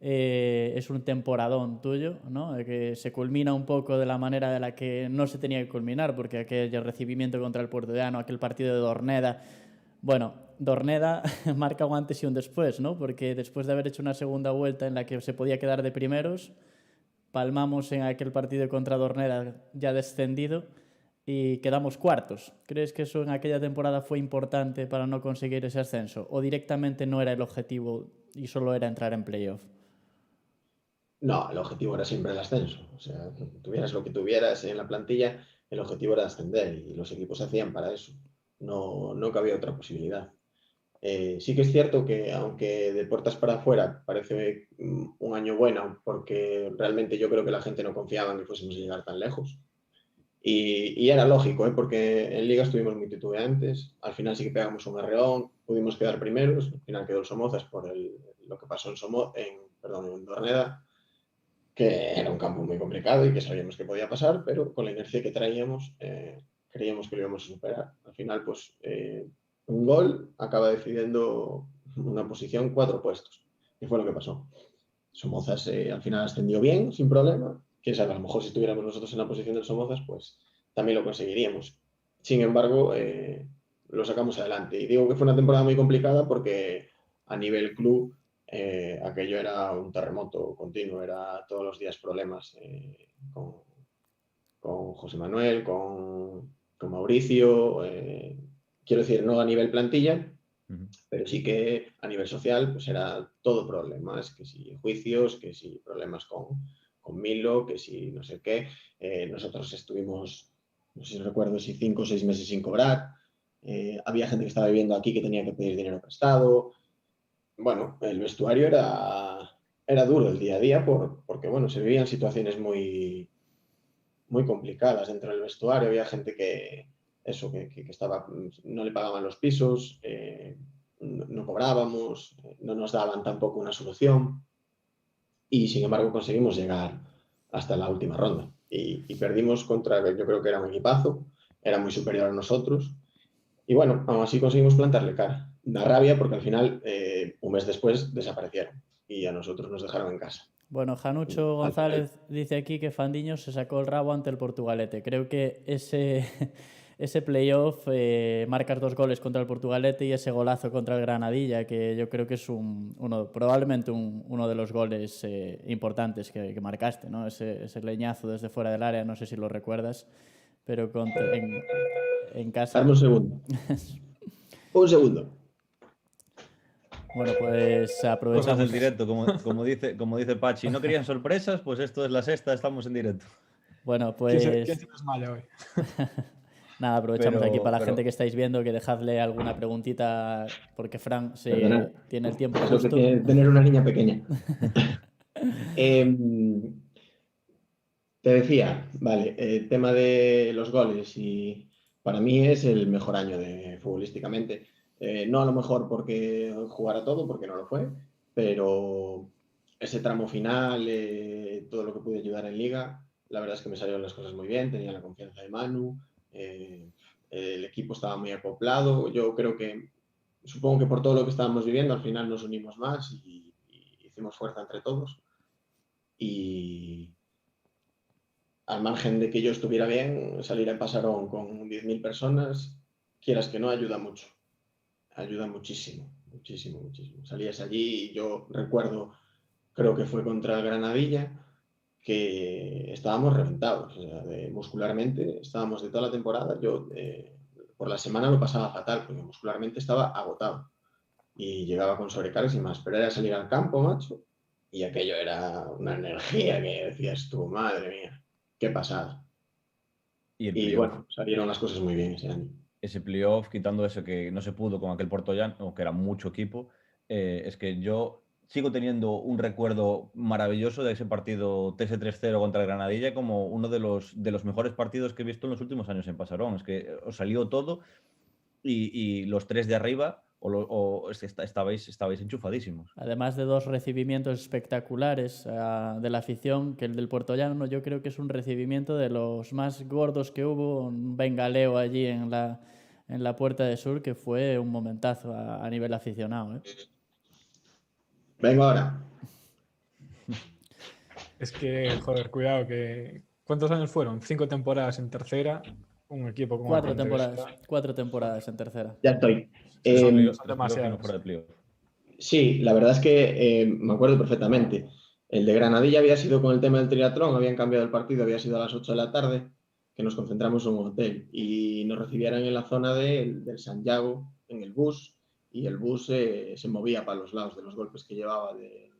es un temporadón tuyo, ¿no? Que se culmina un poco de la manera de la que no se tenía que culminar, porque aquel recibimiento contra el Portugués, aquel partido de Dorneda, bueno, Dorneda marca un antes y un después, ¿no? Porque después de haber hecho una segunda vuelta en la que se podía quedar de primeros, palmamos en aquel partido contra Dorneda ya descendido y quedamos cuartos. ¿Crees que eso en aquella temporada fue importante para no conseguir ese ascenso? ¿O directamente no era el objetivo y solo era entrar en playoff? No, el objetivo era siempre el ascenso. O sea, tuvieras lo que tuvieras en la plantilla, el objetivo era ascender y los equipos se hacían para eso. No cabía otra posibilidad. Sí que es cierto que aunque de puertas para afuera parece un año bueno, porque realmente yo creo que la gente no confiaba en que fuésemos a llegar tan lejos. Y era lógico, porque en Liga estuvimos muy titubeantes, al final sí que pegamos un arreón, pudimos quedar primeros, al final quedó el Somozas por lo que pasó en Dorneda, que era un campo muy complicado y que sabíamos que podía pasar, pero con la inercia que traíamos creíamos que lo íbamos a superar. Al final, pues un gol acaba decidiendo una posición, 4 puestos, y fue lo que pasó. Somozas al final ascendió bien, sin problema, que a lo mejor si estuviéramos nosotros en la posición del Somozas, pues también lo conseguiríamos. Sin embargo, lo sacamos adelante. Y digo que fue una temporada muy complicada porque a nivel club aquello era un terremoto continuo, era todos los días problemas con José Manuel, con Mauricio, quiero decir, no a nivel plantilla, pero sí que a nivel social pues era todo problemas, que si juicios, que si problemas con Milo, que si no sé qué. Nosotros estuvimos, no sé si recuerdo, si 5 o 6 meses sin cobrar. Había gente que estaba viviendo aquí que tenía que pedir dinero prestado. Bueno, el vestuario era duro el día a día porque bueno, se vivían situaciones muy complicadas dentro del vestuario. Había gente que estaba, no le pagaban los pisos, no cobrábamos, no nos daban tampoco una solución y sin embargo conseguimos llegar hasta la última ronda y perdimos contra, yo creo que era un equipazo, era muy superior a nosotros y bueno, aún así conseguimos plantarle cara. Da rabia porque al final, un mes después, desaparecieron y a nosotros nos dejaron en casa. Bueno, Janucho Al final, González dice aquí que Fandiño se sacó el rabo ante el Portugalete. Creo que ese playoff, marcas 2 goles contra el Portugalete y ese golazo contra el Granadilla, que yo creo que es probablemente uno de los goles importantes que marcaste, ¿no? Ese leñazo desde fuera del área, no sé si lo recuerdas, pero en casa. darme un segundo. Un segundo. Bueno, pues Cosas aprovechamos. del directo, como dice Pachi. ¿No querían sorpresas? Pues esto es la sexta, estamos en directo. Bueno, ¿Quién se pues desmaya hoy? nada, aprovechamos aquí para la Pero- gente que estáis viendo que dejadle alguna preguntita porque Fran Perdonad. tiene el tiempo Es lo que justo. tiene tener una niña pequeña. Te decía, vale, el tema de los goles y para mí es el mejor año futbolísticamente. No a lo mejor porque jugara todo, porque no lo fue, pero ese tramo final, todo lo que pude ayudar en Liga, la verdad es que me salieron las cosas muy bien, tenía la confianza de Manu, el equipo estaba muy acoplado, yo creo que, supongo que por todo lo que estábamos viviendo, al final nos unimos más y hicimos fuerza entre todos. Y al margen de que yo estuviera bien, salir a Pasarón con 10.000 personas, quieras que no, ayuda mucho. Ayuda muchísimo, muchísimo, muchísimo. Salías allí y yo recuerdo, creo que fue contra el Granadilla, que estábamos reventados, o sea, muscularmente, estábamos de toda la temporada, yo por la semana lo pasaba fatal, porque muscularmente estaba agotado y llegaba con sobrecargas y más, pero era salir al campo, macho, y aquello era una energía que decías tú, madre mía, qué pasada. Y el Y playoff. bueno, salieron las cosas muy bien ese año. Ese playoff, quitando eso que no se pudo con aquel Porto Llano, que era mucho equipo, es que yo sigo teniendo un recuerdo maravilloso de ese partido TS 3-0 contra el Granadilla como uno de los mejores partidos que he visto en los últimos años en Pasarón. Es que os salió todo y los tres de arriba es que estabais enchufadísimos. Además de 2 recibimientos espectaculares de la afición, que el del Puertollano yo creo que es un recibimiento de los más gordos que hubo, un bengaleo allí en la Puerta de Sur, que fue un momentazo a nivel aficionado, ¿eh? Vengo ahora. Es que, joder, cuidado, ¿cuántos años fueron? 5 temporadas en tercera, un equipo como el 4 temporadas, Pontevedra. 4 temporadas en tercera. Ya estoy. Son Playoff y no demasiados. fuera de playoff. Sí, la verdad es que me acuerdo perfectamente. El de Granadilla había sido con el tema del triatlón, habían cambiado el partido, había sido a las 8 de la tarde, que nos concentramos en un hotel y nos recibieron en la zona del Santiago, en el bus, y el bus se movía para los lados de los golpes que llevaba de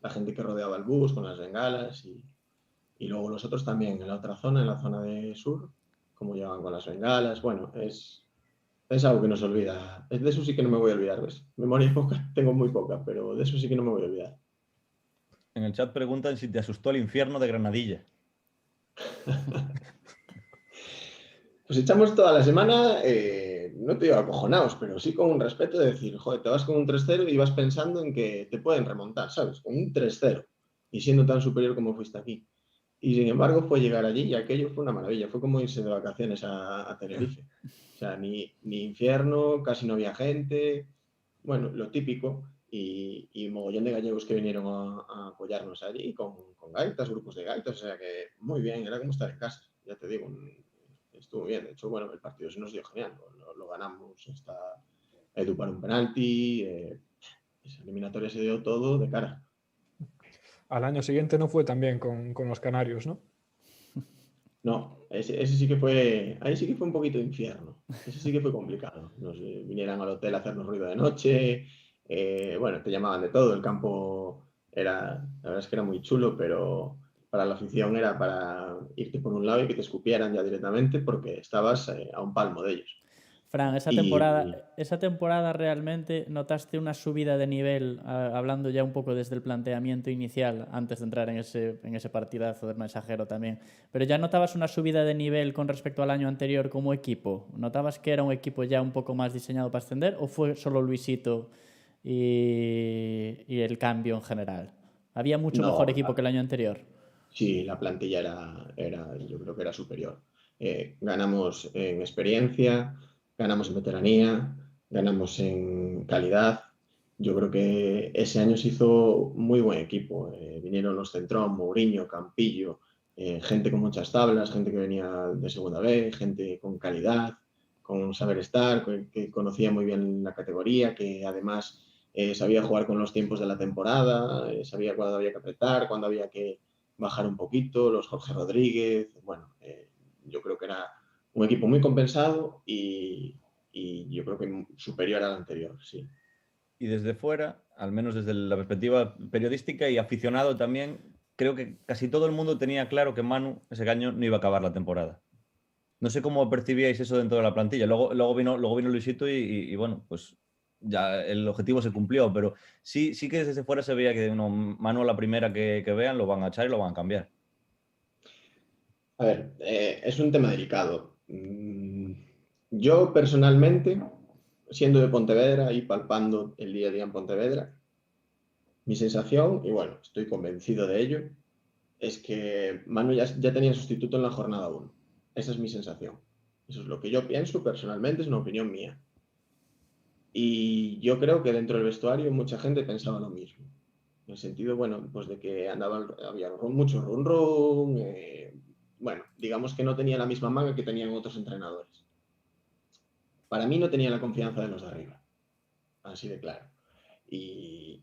la gente que rodeaba el bus con las bengalas y luego los otros también en la otra zona, en la zona de sur, como llevaban con las bengalas. Bueno, es algo que no se olvida. De eso sí que no me voy a olvidar, ¿ves? Memoria poca, tengo muy poca, pero de eso sí que no me voy a olvidar. En el chat preguntan si te asustó el infierno de Granadilla. Pues echamos toda la semana, no te digo acojonados, pero sí con un respeto de decir, joder, te vas con un 3-0 y vas pensando en que te pueden remontar, ¿sabes? Con un 3-0 y siendo tan superior como fuiste aquí. Y sin embargo fue llegar allí y aquello fue una maravilla, fue como irse de vacaciones a Tenerife. O sea, ni infierno, casi no había gente, bueno, lo típico, y mogollón de gallegos que vinieron a apoyarnos allí con gaitas, grupos de gaitas, o sea que muy bien, era como estar en casa, ya te digo, estuvo bien. De hecho, bueno, el partido se nos dio genial. Lo ganamos hasta Edu para un penalti. Esa eliminatoria se dio todo de cara. Al año siguiente no fue tan bien con los canarios, ¿no? No, ese sí que fue, ahí sí que fue un poquito de infierno. Ese sí que fue complicado. Nos vinieran al hotel a hacernos ruido de noche. Bueno, te llamaban de todo. El campo la verdad es que era muy chulo, pero para la afición era para irte por un lado y que te escupieran ya directamente porque estabas a un palmo de ellos. Fran, Y esa temporada realmente notaste una subida de nivel, hablando ya un poco desde el planteamiento inicial, antes de entrar en ese partidazo del Mensajero también, pero ya notabas una subida de nivel con respecto al año anterior como equipo. ¿Notabas que era un equipo ya un poco más diseñado para ascender o fue solo Luisito y el cambio en general? ¿Había mucho mejor no, equipo que el año anterior? sí, la plantilla yo creo que era superior. Ganamos en experiencia, ganamos en veteranía, ganamos en calidad. Yo creo que ese año se hizo muy buen equipo. Vinieron los Centrón, Mourinho, Campillo, gente con muchas tablas, gente que venía de segunda B, gente con calidad, con saber estar, que conocía muy bien la categoría, que además sabía jugar con los tiempos de la temporada, sabía cuándo había que apretar, cuándo había que bajar un poquito, los Jorge Rodríguez. Bueno, yo creo que era un equipo muy compensado y yo creo que superior al anterior, sí. Y desde fuera, al menos desde la perspectiva periodística y aficionado también, creo que casi todo el mundo tenía claro que Manu ese año no iba a acabar la temporada. No sé cómo percibíais eso dentro de la plantilla. Luego vino Luisito y bueno, pues ya el objetivo se cumplió, pero sí que desde fuera se veía que Manu a la primera que vean lo van a echar y lo van a cambiar. A ver, es un tema delicado. Yo personalmente, siendo de Pontevedra y palpando el día a día en Pontevedra, mi sensación, y bueno, estoy convencido de ello, es que Manu ya tenía sustituto en la jornada 1. Esa es mi sensación. Eso es lo que yo pienso personalmente, es una opinión mía. Y yo creo que dentro del vestuario mucha gente pensaba lo mismo. En el sentido, bueno, pues de que había mucho run, bueno, digamos que no tenía la misma manga que tenían otros entrenadores. Para mí no tenía la confianza de los de arriba, así de claro. Y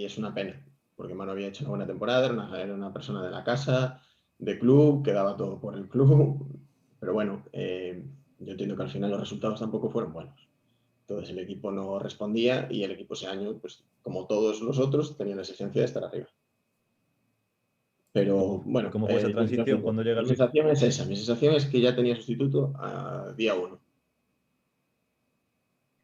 es una pena, porque Manu había hecho una buena temporada, era una persona de la casa, de club, que daba todo por el club, pero bueno, yo entiendo que al final los resultados tampoco fueron buenos. Entonces el equipo no respondía y el equipo ese año, pues como todos los otros, tenía la exigencia de estar arriba. Pero bueno, ¿Cómo fue esa transición cuando llega mi Luis? sensación es esa. Mi sensación es que ya tenía sustituto a día 1.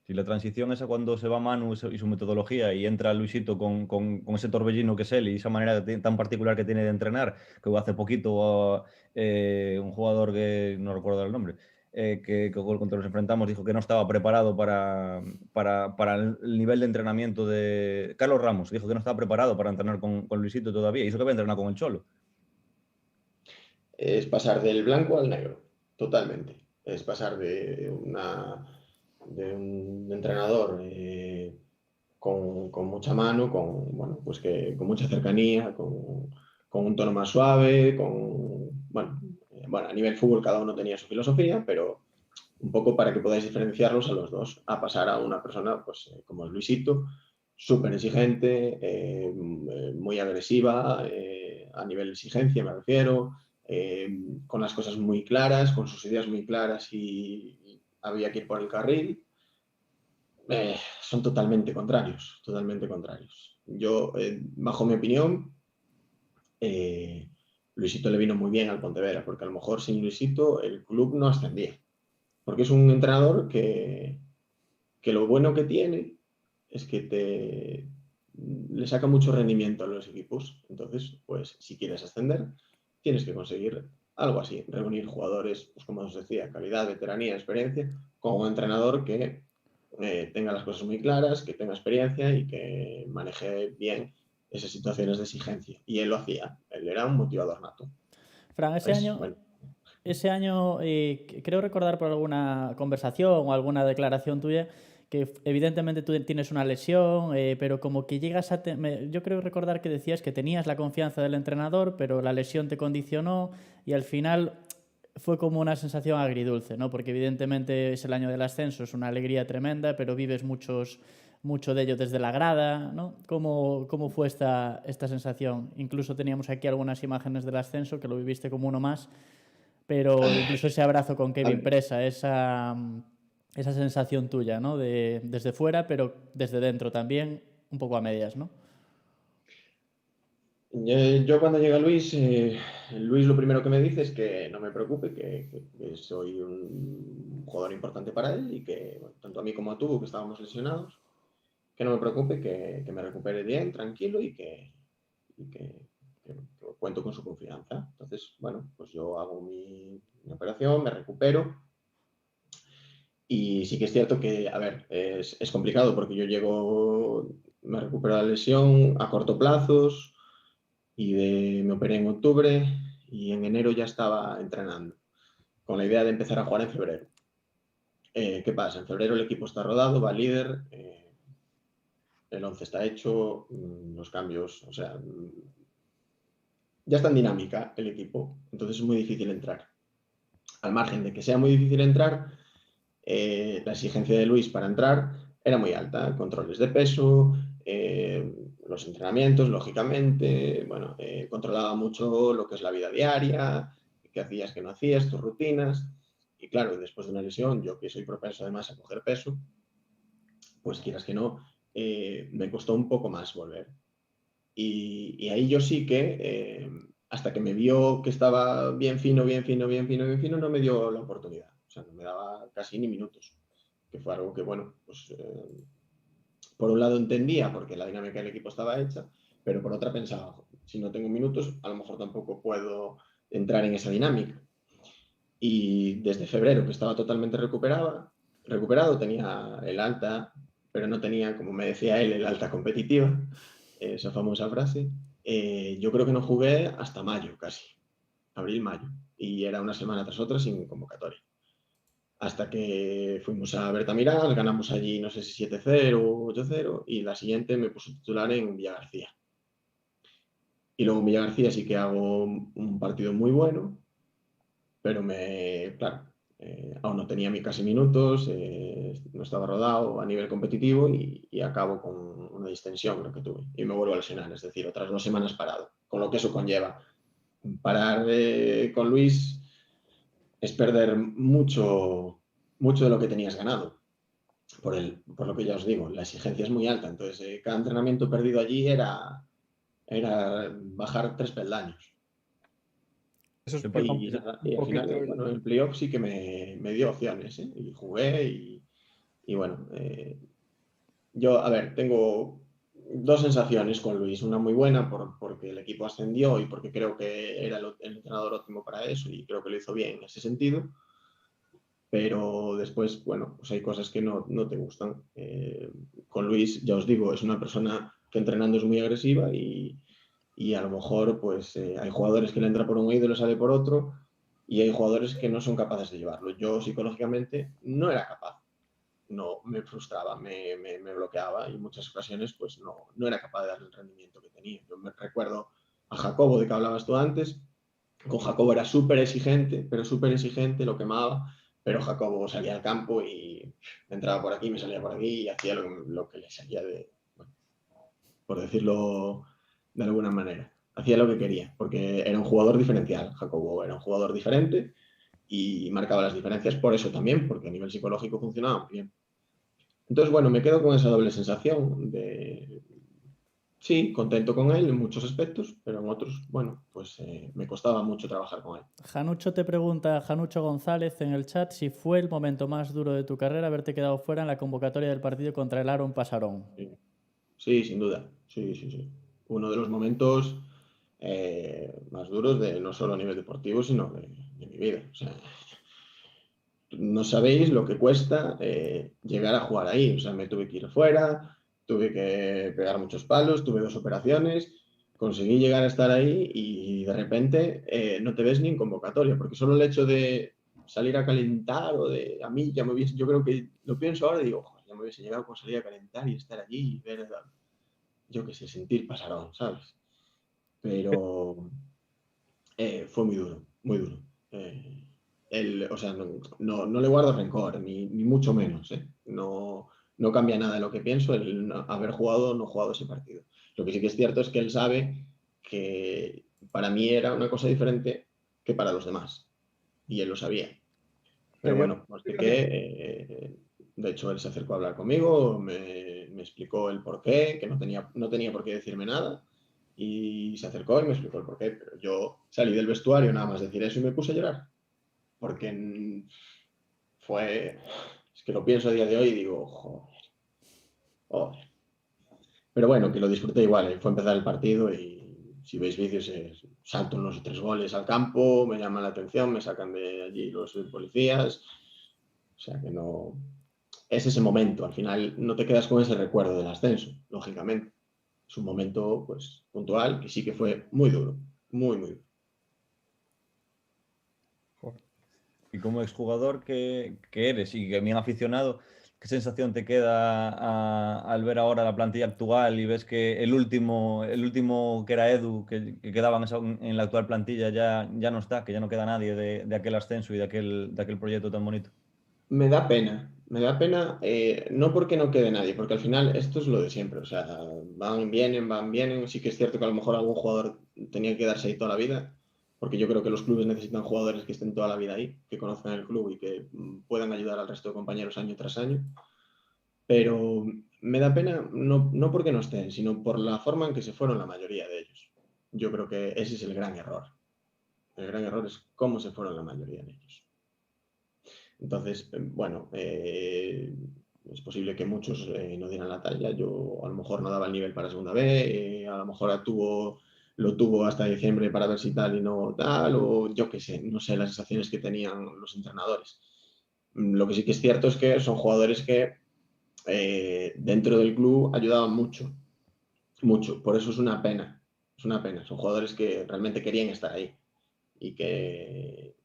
Si la transición esa cuando se va Manu y su metodología y entra Luisito con ese torbellino que es él y esa manera tan particular que tiene de entrenar, que hace poquito un jugador que no recuerdo el nombre, que contra nos enfrentamos dijo que no estaba preparado para el nivel de entrenamiento de Carlos Ramos, dijo que no estaba preparado para entrenar con Luisito todavía, y eso que había entrenado con el Cholo. Es pasar del blanco al negro, totalmente. Es pasar de un entrenador con mucha mano, bueno, pues con mucha cercanía, con un tono más suave, bueno, a nivel fútbol cada uno tenía su filosofía, pero un poco para que podáis diferenciarlos a los dos, a pasar a una persona pues, como es Luisito, súper exigente, muy agresiva, a nivel de exigencia me refiero, con las cosas muy claras, con sus ideas muy claras y había que ir por el carril. Son totalmente contrarios, totalmente contrarios. Yo, bajo mi opinión, Luisito le vino muy bien al Pontevedra, porque a lo mejor sin Luisito el club no ascendía. Porque es un entrenador que lo bueno que tiene es que le saca mucho rendimiento a los equipos. Entonces, pues si quieres ascender, tienes que conseguir algo así, reunir jugadores, pues como os decía, calidad, veteranía, experiencia, con un entrenador que tenga las cosas muy claras, que tenga experiencia y que maneje bien esas situaciones de exigencia. Y él lo hacía, él era un motivador nato. Fran, ese año creo recordar por alguna conversación o alguna declaración tuya que evidentemente tú tienes una lesión, pero como que llegas a... Yo creo recordar que decías que tenías la confianza del entrenador, pero la lesión te condicionó y al final fue como una sensación agridulce, ¿no? Porque evidentemente es el año del ascenso, es una alegría tremenda, pero vives mucho de ello desde la grada, ¿no? ¿Cómo fue esta sensación? Incluso teníamos aquí algunas imágenes del ascenso, que lo viviste como uno más, pero incluso ese abrazo con Kevin Presa, esa sensación tuya, ¿no? Desde fuera, pero desde dentro también, un poco a medias, ¿no? Yo cuando llega Luis, Luis lo primero que me dice es que no me preocupe, que soy un jugador importante para él y que bueno, tanto a mí como a tú, que estábamos lesionados, que no me preocupe, que me recupere bien, tranquilo y que cuento con su confianza. Entonces, bueno, pues yo hago mi operación, me recupero y sí que es cierto que, a ver, es complicado porque yo me recupero de la lesión a corto plazos me operé en octubre y en enero ya estaba entrenando con la idea de empezar a jugar en febrero. ¿Qué pasa? En febrero el equipo está rodado, va líder, el 11 está hecho, los cambios, o sea, ya está en dinámica el equipo, entonces es muy difícil entrar. Al margen de que sea muy difícil entrar, la exigencia de Luis para entrar era muy alta, controles de peso, los entrenamientos, lógicamente, bueno, controlaba mucho lo que es la vida diaria, qué hacías, qué no hacías, tus rutinas, y claro, después de una lesión, yo que soy propenso además a coger peso, pues quieras que no, me costó un poco más volver. Y ahí yo sí que, hasta que me vio que estaba bien fino, no me dio la oportunidad. O sea, no me daba casi ni minutos. Que fue algo que, bueno, pues por un lado entendía porque la dinámica del equipo estaba hecha, pero por otra pensaba, si no tengo minutos, a lo mejor tampoco puedo entrar en esa dinámica. Y desde febrero, que estaba totalmente recuperado, tenía el alta, pero no tenía, como me decía él, el alta competitiva, esa famosa frase. Yo creo que no jugué hasta mayo, casi, abril-mayo, y era una semana tras otra sin convocatoria. Hasta que fuimos a Bertamiral, ganamos allí, no sé si 7-0 o 8-0, y la siguiente me puso titular en Villagarcía. Y luego en Villagarcía sí que hago un partido muy bueno, pero claro, aún no tenía casi minutos, no estaba rodado a nivel competitivo y acabo con una distensión, creo que tuve, y me vuelvo a lesionar, es decir, otras 2 semanas parado, con lo que eso conlleva. Parar con Luis es perder mucho de lo que tenías ganado, por lo que ya os digo, la exigencia es muy alta, entonces cada entrenamiento perdido allí era bajar 3 peldaños. Eso Sí, explica Y un al poquito final, bueno, el playoff sí que me dio opciones, ¿eh? Y jugué y bueno, yo, a ver, tengo 2 sensaciones con Luis. Una muy buena porque el equipo ascendió y porque creo que era el entrenador óptimo para eso y creo que lo hizo bien en ese sentido. Pero después, bueno, pues hay cosas que no te gustan. Con Luis, ya os digo, es una persona que entrenando es muy agresiva y a lo mejor pues hay jugadores que le entra por un oído y le sale por otro y hay jugadores que no son capaces de llevarlo. Yo psicológicamente no era capaz, no me frustraba, me bloqueaba y en muchas ocasiones pues no era capaz de darle el rendimiento que tenía. Yo me recuerdo a Jacobo, de que hablabas tú antes. Con Jacobo era súper exigente, pero súper exigente, lo quemaba, pero Jacobo salía al campo y me entraba por aquí, me salía por aquí y hacía lo que le salía bueno, por decirlo de alguna manera. Hacía lo que quería, porque era un jugador diferencial. Jacobo era un jugador diferente y marcaba las diferencias por eso también, porque a nivel psicológico funcionaba muy bien. Entonces, bueno, me quedo con esa doble sensación de, sí, contento con él en muchos aspectos, pero en otros, bueno, pues me costaba mucho trabajar con él. Janucho te pregunta, Janucho González en el chat, si fue el momento más duro de tu carrera haberte quedado fuera en la convocatoria del partido contra el Aaron Pasarón. Sí, sí, sin duda. Sí, sí, sí. Uno de los momentos más duros de no solo a nivel deportivo, sino de mi vida. O sea, no sabéis lo que cuesta llegar a jugar ahí. O sea, me tuve que ir fuera, tuve que pegar muchos palos, tuve 2 operaciones, conseguí llegar a estar ahí y de repente no te ves ni en convocatoria, porque solo el hecho de salir a calentar o de a mí ya me hubiese, yo creo que lo pienso ahora y digo, joder, ya me hubiese llegado con salir a calentar y estar allí y ver, yo qué sé, sentir Pasarón, ¿sabes? Pero fue muy duro, muy duro. o sea, no le guardo rencor, ni mucho menos, ¿eh? No cambia nada de lo que pienso el haber jugado o no jugado ese partido. Lo que sí que es cierto es que él sabe que para mí era una cosa diferente que para los demás. Y él lo sabía. Pero bueno, más de que, de hecho, él se acercó a hablar conmigo, me explicó el porqué, que no tenía por qué decirme nada. Y se acercó y me explicó el porqué. Pero yo salí del vestuario nada más decir eso y me puse a llorar. Porque fue... Es que lo pienso a día de hoy y digo, joder, joder. Pero bueno, que lo disfruté igual. Fue empezar el partido y si veis vídeos, salto unos 3 goles al campo, me llaman la atención, me sacan de allí los policías. O sea que no... Es ese momento. Al final no te quedas con ese recuerdo del ascenso, lógicamente. Es un momento pues puntual que sí que fue muy duro. Muy, muy duro. Y como exjugador que eres y que bien aficionado, ¿qué sensación te queda al ver ahora la plantilla actual y ves que el último que era Edu, que quedaba en la actual plantilla, ya no está, que ya no queda nadie de aquel ascenso y de aquel proyecto tan bonito? Me da pena, no porque no quede nadie, porque al final esto es lo de siempre, o sea, van, vienen, sí que es cierto que a lo mejor algún jugador tenía que quedarse ahí toda la vida, porque yo creo que los clubes necesitan jugadores que estén toda la vida ahí, que conozcan el club y que puedan ayudar al resto de compañeros año tras año, pero me da pena no porque no estén, sino por la forma en que se fueron la mayoría de ellos. Yo creo que ese es el gran error. El gran error es cómo se fueron la mayoría de ellos. Entonces, bueno, es posible que muchos no dieran la talla. Yo a lo mejor no daba el nivel para segunda B, a lo mejor lo tuvo hasta diciembre para ver si tal y no tal, o yo qué sé, no sé las sensaciones que tenían los entrenadores. Lo que sí que es cierto es que son jugadores que dentro del club ayudaban mucho, mucho. Por eso es una pena, es una pena. Son jugadores que realmente querían estar ahí y que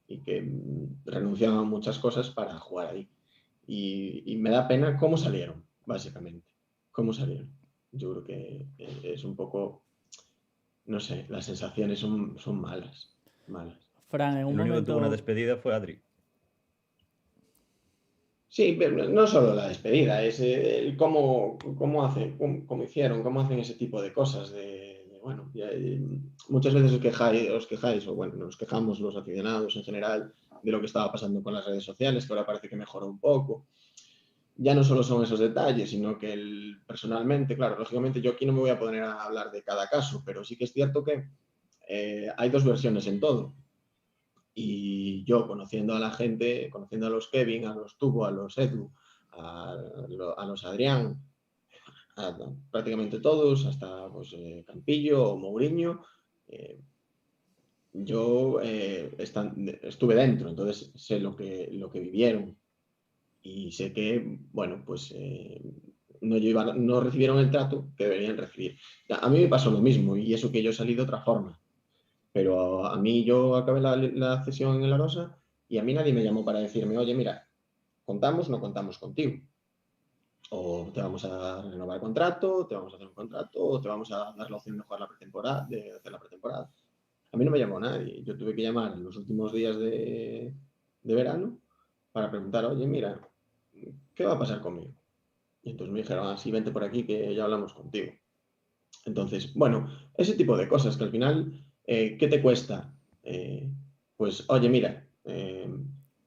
renunciaban a muchas cosas para jugar ahí. Y me da pena cómo salieron, básicamente. Cómo salieron. Yo creo que es un poco, no sé, las sensaciones son malas, malas. Fran, en un El único que tuvo una momento... despedida fue Adri. Sí, pero no solo la despedida, es cómo hicieron, cómo hacen ese tipo de cosas. Bueno, muchas veces os quejáis, o bueno, nos quejamos los aficionados en general de lo que estaba pasando con las redes sociales, que ahora parece que mejoró un poco. Ya no solo son esos detalles, sino que personalmente, claro, lógicamente yo aquí no me voy a poner a hablar de cada caso, pero sí que es cierto que hay dos versiones en todo. Y yo, conociendo a la gente, conociendo a los Kevin, a los Tubo, a los Edu, a los Adrián, prácticamente todos, hasta pues, Campillo o Mourinho, yo estuve dentro, entonces sé lo que vivieron y sé que, bueno, pues no recibieron el trato que deberían recibir. A mí me pasó lo mismo y eso que yo salí de otra forma. Pero a mí yo acabé la cesión en la Rosa y a mí nadie me llamó para decirme, oye, mira, contamos, no contamos contigo. O te vamos a renovar el contrato, te vamos a hacer un contrato, o te vamos a dar la opción de jugar la pretemporada, de hacer la pretemporada. A mí no me llamó nadie. Yo tuve que llamar en los últimos días de verano para preguntar, oye, mira, ¿qué va a pasar conmigo? Y entonces me dijeron, así vente por aquí que ya hablamos contigo. Entonces, bueno, ese tipo de cosas que al final, ¿qué te cuesta? Pues, oye, mira,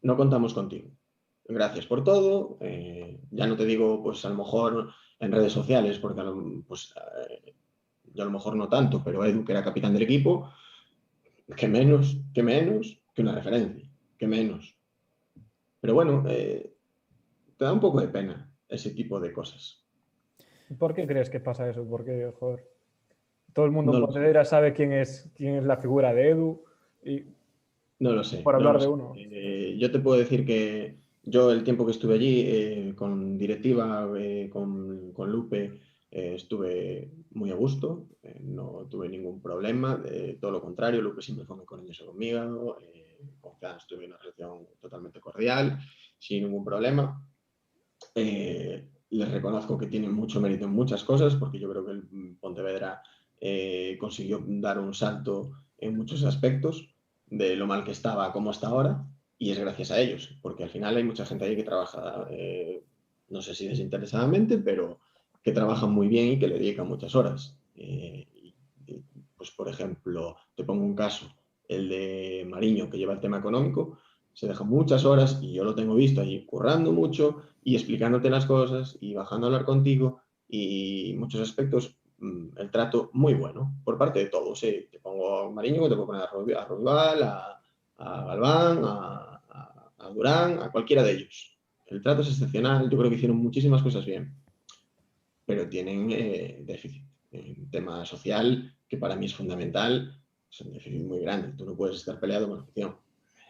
no contamos contigo. Gracias por todo. Ya no te digo, pues a lo mejor en redes sociales, porque yo a lo mejor no tanto, pero Edu, que era capitán del equipo, que menos que una referencia, que menos. Pero bueno, te da un poco de pena ese tipo de cosas. ¿Por qué crees que pasa eso? Porque, joder, todo el mundo No en lo sé. Pontevedra sabe quién es la figura de Edu y No lo sé. por no hablar lo de sé. uno. Yo te puedo decir que yo el tiempo que estuve allí con directiva, con Lupe, estuve muy a gusto, no tuve ningún problema, todo lo contrario, Lupe siempre fue muy cariñoso conmigo, con Fran tuve una relación totalmente cordial, sin ningún problema. Les reconozco que tienen mucho mérito en muchas cosas, porque yo creo que el Pontevedra consiguió dar un salto en muchos aspectos, de lo mal que estaba a cómo está ahora. y es gracias a ellos, porque al final hay mucha gente ahí que trabaja, no sé si desinteresadamente, pero que trabajan muy bien y que le dedican muchas horas. Pues, por ejemplo, te pongo un caso, el de Mariño, que lleva el tema económico, se deja muchas horas y yo lo tengo visto allí currando mucho y explicándote las cosas y bajando a hablar contigo y en muchos aspectos el trato muy bueno por parte de todos. Te pongo a Mariño, te puedo poner a Ruibal, a Galván, a Durán, a cualquiera de ellos. El trato es excepcional, yo creo que hicieron muchísimas cosas bien, pero tienen déficit. En tema social, que para mí es fundamental, es un déficit muy grande. Tú no puedes estar peleado con la afición.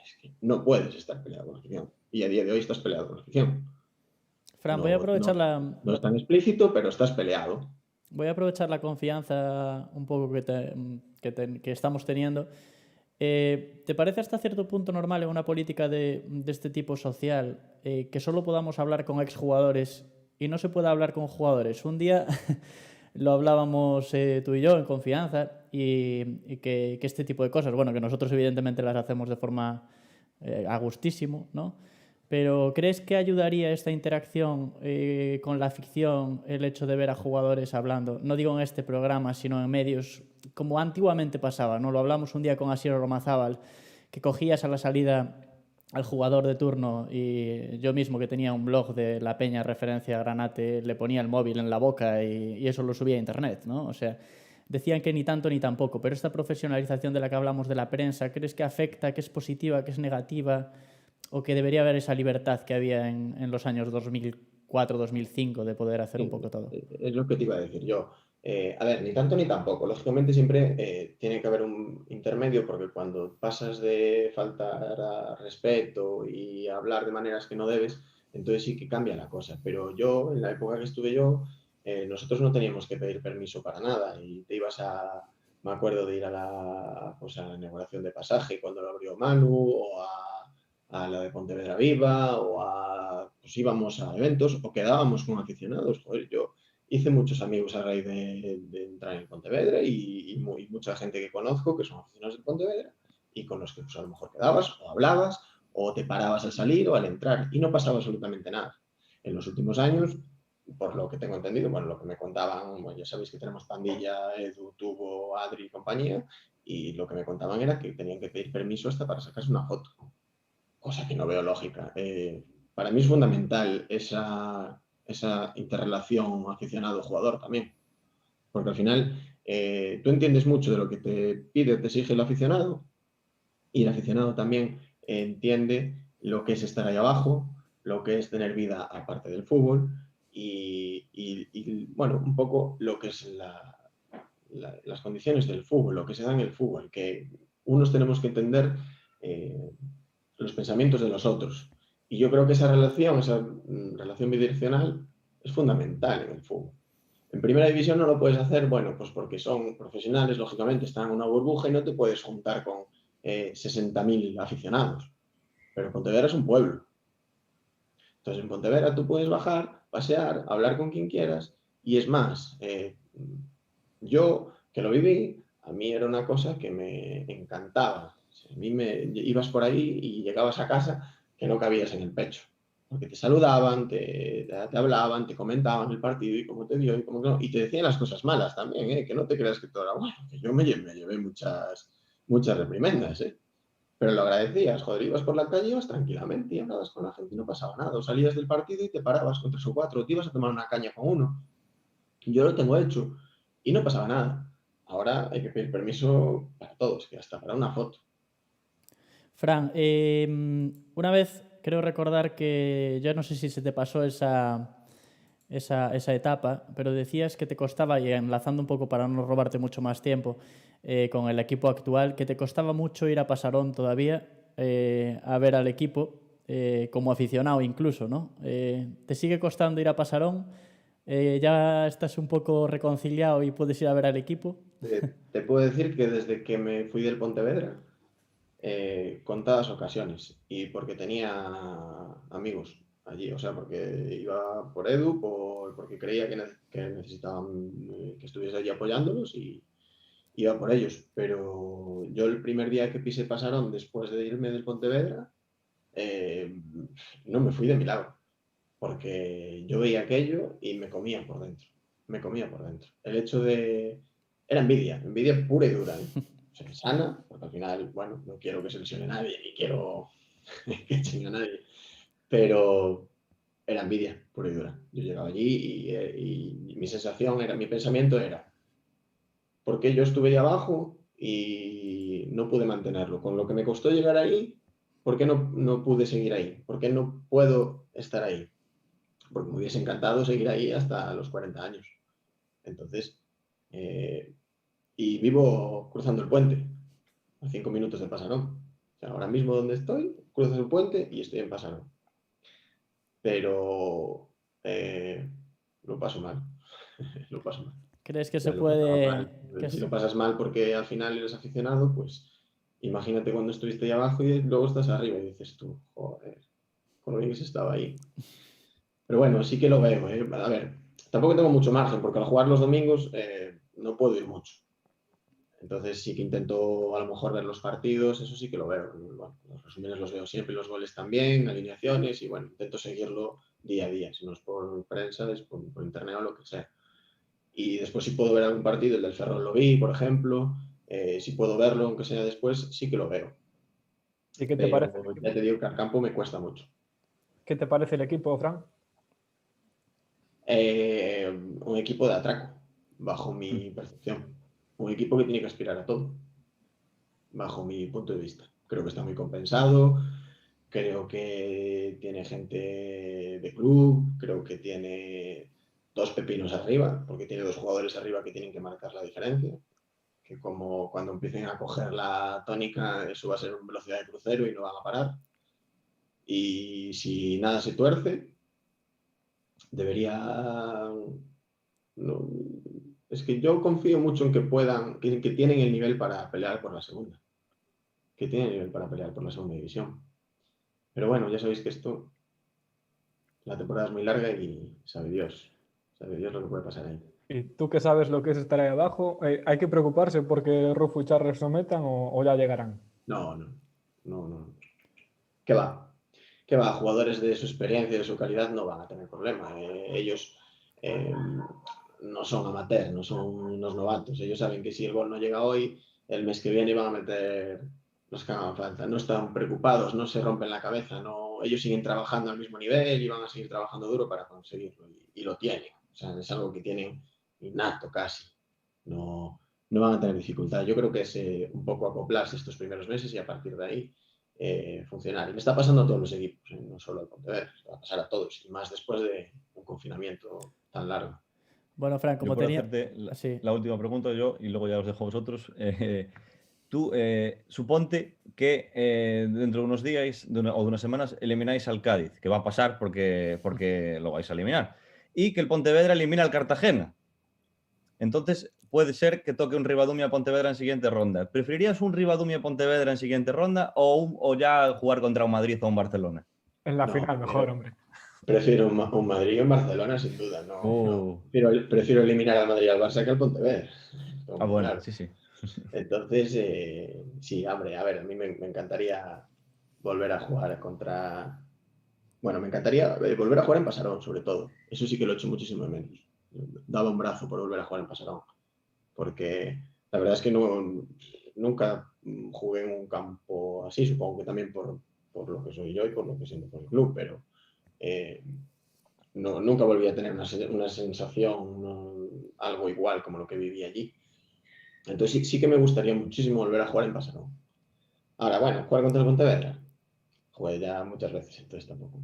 Es que no puedes estar peleado con la afición. Y a día de hoy estás peleado con la afición. Fran, voy a No, aprovechar no, no es tan explícito, pero estás peleado. voy a aprovechar la confianza un poco que estamos teniendo. ¿Te parece hasta cierto punto normal en una política de este tipo social que solo podamos hablar con exjugadores y no se pueda hablar con jugadores? Un día lo hablábamos tú y yo en confianza y que este tipo de cosas, bueno, que nosotros evidentemente las hacemos de forma a gustísimo, ¿no? Pero ¿crees que ayudaría esta interacción con la ficción el hecho de ver a jugadores hablando? No digo en este programa, sino en medios, como antiguamente pasaba, ¿no? Lo hablamos un día con Asier Romazábal, que cogías a la salida al jugador de turno y yo mismo, que tenía un blog de La Peña referencia a Granate, le ponía el móvil en la boca y eso lo subía a internet, ¿no? O sea, decían que ni tanto ni tampoco, pero esta profesionalización de la que hablamos de la prensa, ¿crees que afecta, que es positiva, que es negativa? ¿O que debería haber esa libertad que había en los años 2004-2005 de poder hacer un Sí, poco todo? es lo que te iba a decir yo. A ver, ni tanto ni tampoco. Lógicamente siempre tiene que haber un intermedio porque cuando pasas de faltar a respeto y hablar de maneras que no debes, entonces sí que cambia la cosa. Pero yo, en la época que estuve yo, nosotros no teníamos que pedir permiso para nada y te ibas me acuerdo de ir pues a la inauguración de Pasaje cuando lo abrió Manu o a la de Pontevedra Viva pues íbamos a eventos o quedábamos con aficionados. Joder, yo hice muchos amigos a raíz de entrar en Pontevedra y mucha gente que conozco que son aficionados de Pontevedra y con los que pues, a lo mejor quedabas o hablabas o te parabas al salir o al entrar y no pasaba absolutamente nada. En los últimos años, por lo que tengo entendido, bueno, lo que me contaban, bueno, ya sabéis que tenemos pandilla, Edu, Tubo, Adri y compañía, y lo que me contaban era que tenían que pedir permiso hasta para sacarse una foto, cosa que no veo lógica. Para mí es fundamental esa interrelación aficionado-jugador también, porque al final tú entiendes mucho de lo que te pide, te exige el aficionado, y el aficionado también entiende lo que es estar ahí abajo, lo que es tener vida aparte del fútbol, y bueno, un poco lo que es las condiciones del fútbol, lo que se da en el fútbol, que unos tenemos que entender los pensamientos de los otros. Y yo creo que esa relación bidireccional es fundamental en el fútbol. En primera división no lo puedes hacer, bueno, pues porque son profesionales, lógicamente están en una burbuja y no te puedes juntar con 60.000 aficionados. Pero Pontevedra es un pueblo. Entonces en Pontevedra tú puedes bajar, pasear, hablar con quien quieras y es más, yo que lo viví, a mí era una cosa que me encantaba. A mí ibas por ahí y llegabas a casa que no cabías en el pecho. Porque te saludaban, te hablaban, te comentaban el partido y cómo te dio y cómo no. Y te decían las cosas malas también, ¿eh? Que no te creas que todo era bueno. Que yo me llevé muchas reprimendas, ¿eh? Pero lo agradecías, joder, ibas por la calle, ibas tranquilamente y hablabas con la gente y no pasaba nada. O salías del partido y te parabas con 3 o 4, o te ibas a tomar una caña con uno. Yo lo tengo hecho y no pasaba nada. Ahora hay que pedir permiso para todos, que hasta para una foto. Fran, una vez creo recordar que, yo no sé si se te pasó esa etapa, pero decías que te costaba, y enlazando un poco para no robarte mucho más tiempo, con el equipo actual, que te costaba mucho ir a Pasarón todavía a ver al equipo, como aficionado incluso, ¿no? ¿Te sigue costando ir a Pasarón? ¿Ya estás un poco reconciliado y puedes ir a ver al equipo? Te puedo decir que desde que me fui del Pontevedra, contadas ocasiones, y porque tenía amigos allí, o sea, porque iba por Edu, porque creía que necesitaban que estuviese allí apoyándolos y iba por ellos. Pero yo el primer día que pisé Pasarón, después de irme del Pontevedra, no me fui de mi lado, porque yo veía aquello y me comía por dentro. El hecho de... Era envidia pura y dura, ¿eh? O sea, sana, porque al final, bueno, no quiero que se lesione nadie, ni quiero que chingue a nadie, pero era envidia pura y dura. Yo llegaba allí y mi sensación era, mi pensamiento era, ¿por qué yo estuve ahí abajo y no pude mantenerlo? Con lo que me costó llegar ahí, ¿por qué no pude seguir ahí? ¿Por qué no puedo estar ahí? Porque me hubiese encantado seguir ahí hasta los 40 años. Entonces, y vivo cruzando el puente, a 5 minutos de Pasarón. O sea, ahora mismo donde estoy, cruzas el puente y estoy en Pasarón. Pero lo paso mal. Lo paso mal. ¿Crees que Ya se lo pasaba puede...? mal. Si lo pasas mal porque al final eres aficionado, pues imagínate cuando estuviste ahí abajo y luego estás arriba y dices tú, joder, con lo bien que se estaba ahí. Pero bueno, sí que lo veo, ¿eh? A ver, tampoco tengo mucho margen porque al jugar los domingos no puedo ir mucho. Entonces sí que intento a lo mejor ver los partidos, eso sí que lo veo. Bueno, los resúmenes los veo siempre, los goles también, alineaciones y bueno, intento seguirlo día a día. Si no es por prensa, es por internet o lo que sea. Y después si puedo ver algún partido, el del Ferrol lo vi, por ejemplo. Si puedo verlo, aunque sea después, sí que lo veo. ¿Y qué te Pero parece? ya te digo que al campo me cuesta mucho. ¿Qué te parece el equipo, Fran? Un equipo de atraco, bajo mi percepción. Un equipo que tiene que aspirar a todo, bajo mi punto de vista. Creo que está muy compensado, creo que tiene gente de club, creo que tiene 2 pepinos arriba, porque tiene 2 jugadores arriba que tienen que marcar la diferencia, que como cuando empiecen a coger la tónica, eso va a ser una velocidad de crucero y no van a parar. Y si nada se tuerce, debería... No, es que yo confío mucho en que puedan, que tienen el nivel para pelear por la segunda. Que tienen el nivel para pelear por la segunda división. Pero bueno, ya sabéis que esto, la temporada es muy larga y sabe Dios lo que puede pasar ahí. ¿Y tú que sabes lo que es estar ahí abajo? ¿Hay que preocuparse porque Rufo y Charles no metan o ya llegarán? No. ¿Qué va? Jugadores de su experiencia, de su calidad, no van a tener problema. Ellos no son amateurs, no son unos novatos. Ellos saben que si el gol no llega hoy, el mes que viene van a meter los que hagan falta. No están preocupados, no se rompen la cabeza. No, ellos siguen trabajando al mismo nivel y van a seguir trabajando duro para conseguirlo. Y lo tienen. O sea, es algo que tienen innato casi. No van a tener dificultad. Yo creo que es un poco acoplarse estos primeros meses y a partir de ahí funcionar. Y me está pasando a todos los equipos, no solo al Pontevedra, va a pasar a todos, y más después de un confinamiento tan largo. Bueno, Fran, como Yo por tenía... hacerte Sí. la última pregunta yo y luego ya os dejo a vosotros. Tú, suponte que dentro de unos días o de unas semanas elimináis al Cádiz, que va a pasar porque lo vais a eliminar, y que el Pontevedra elimina al Cartagena. Entonces puede ser que toque un Ribadumia Pontevedra en siguiente ronda. ¿Preferirías un Ribadumia Pontevedra en siguiente ronda o ya jugar contra un Madrid o un Barcelona? En la final mejor, hombre. Prefiero un Madrid o un Barcelona, sin duda. No. Prefiero eliminar al Madrid y al Barça que al Pontevedra. Bueno, claro. sí. Entonces, sí, hombre, a ver, a mí me encantaría volver a jugar contra... Bueno, me encantaría volver a jugar en Pasarón, sobre todo. Eso sí que lo he hecho muchísimo de menos. Daba un brazo por volver a jugar en Pasarón. Porque la verdad es que nunca jugué en un campo así, supongo que también por lo que soy yo y por lo que siento por el club, pero nunca volví a tener una sensación, algo igual como lo que viví allí. Entonces sí que me gustaría muchísimo volver a jugar en Pasarón. Ahora, bueno, jugar contra el Pontevedra. Jugué ya muchas veces, entonces tampoco.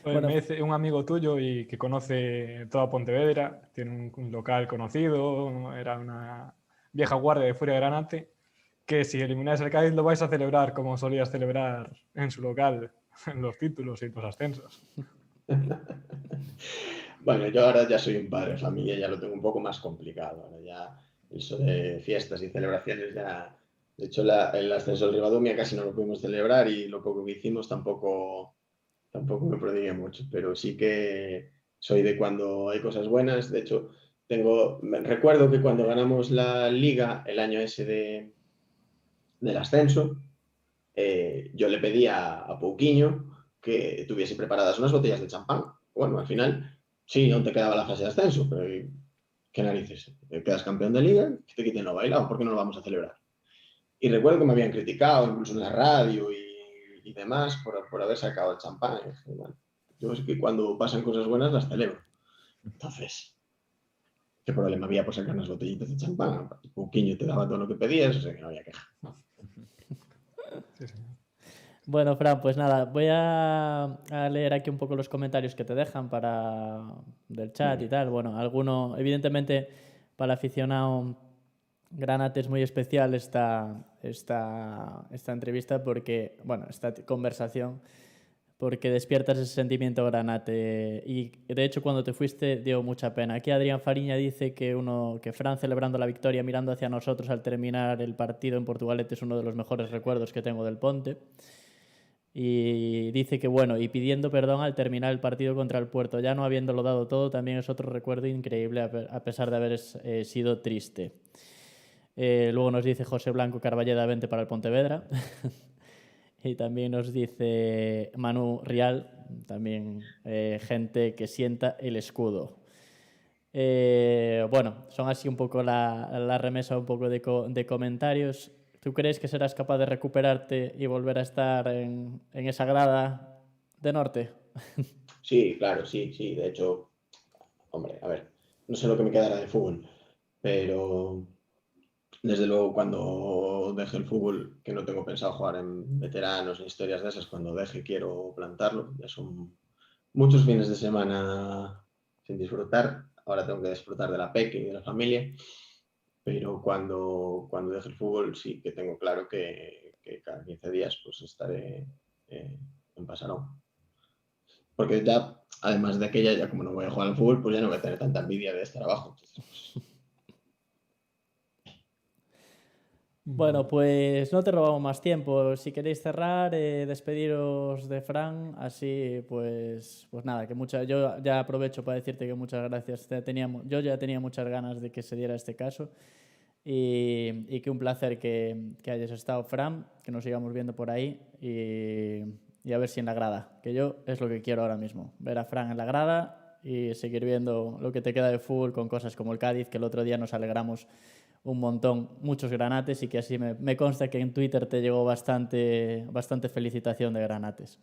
Bueno, me dice un amigo tuyo y que conoce toda Pontevedra, tiene un local conocido, era una vieja guardia de Furia Granate, que si elimináis el Cádiz lo vais a celebrar como solías celebrar en su local, en los títulos y los ascensos. Bueno, yo ahora ya soy un padre de familia, ya lo tengo un poco más complicado. Ahora ya eso de fiestas y celebraciones ya... De hecho, el ascenso del Ribadumia casi no lo pudimos celebrar y lo poco que hicimos tampoco me prodigué mucho, pero sí que soy de cuando hay cosas buenas. De hecho, recuerdo que cuando ganamos la Liga el año ese del ascenso, yo le pedí a Pouquiño que tuviese preparadas unas botellas de champán. Bueno, al final, sí, aún te quedaba la fase de ascenso, pero ¿qué narices? Quedas campeón de liga, que te quiten lo bailado, ¿por qué no lo vamos a celebrar? Y recuerdo que me habían criticado, incluso en la radio y demás, por haber sacado el champán. Y dije, bueno, yo es que cuando pasan cosas buenas las celebro. Entonces, ¿qué problema había por sacar unas botellitas de champán? Pouquiño te daba todo lo que pedías, o sea que no había queja. Sí, señor. Bueno, Fran, pues nada, voy a leer aquí un poco los comentarios que te dejan del chat y tal. Bueno, alguno, evidentemente, para el aficionado Granate es muy especial esta entrevista porque, bueno, esta conversación, porque despiertas ese sentimiento Granate. Y de hecho, cuando te fuiste, dio mucha pena. Aquí Adrián Fariña dice que Fran celebrando la victoria, mirando hacia nosotros al terminar el partido en Portugalete, es uno de los mejores recuerdos que tengo del Ponte. Y dice que bueno, y pidiendo perdón al terminar el partido contra el Puerto, ya no habiéndolo dado todo, también es otro recuerdo increíble a pesar de haber sido triste. Luego nos dice José Blanco Carballeda 20 para el Pontevedra. Y también nos dice Manu Rial, también gente que sienta el escudo. Bueno, son así un poco la remesa un poco de comentarios. ¿Tú crees que serás capaz de recuperarte y volver a estar en esa grada de norte? Sí, claro, sí. De hecho, hombre, a ver, no sé lo que me quedará de fútbol, pero desde luego cuando deje el fútbol, que no tengo pensado jugar en veteranos ni historias de esas, cuando deje quiero plantarlo. Ya son muchos fines de semana sin disfrutar. Ahora tengo que disfrutar de la peque y de la familia. Pero cuando deje el fútbol sí que tengo claro que cada 15 días pues estaré en Pasarón. Porque ya, además de aquella, ya como no voy a jugar al fútbol, pues ya no voy a tener tanta envidia de estar abajo. Entonces, pues... Bueno, pues no te robamos más tiempo. Si queréis cerrar, despediros de Fran, así pues nada, yo ya aprovecho para decirte que muchas gracias. Yo ya tenía muchas ganas de que se diera este caso y que un placer que hayas estado, Fran, que nos sigamos viendo por ahí y a ver si en la grada, que yo es lo que quiero ahora mismo, ver a Fran en la grada y seguir viendo lo que te queda de fútbol con cosas como el Cádiz, que el otro día nos alegramos un montón, muchos granates, y que así me consta que en Twitter te llegó bastante felicitación de granates.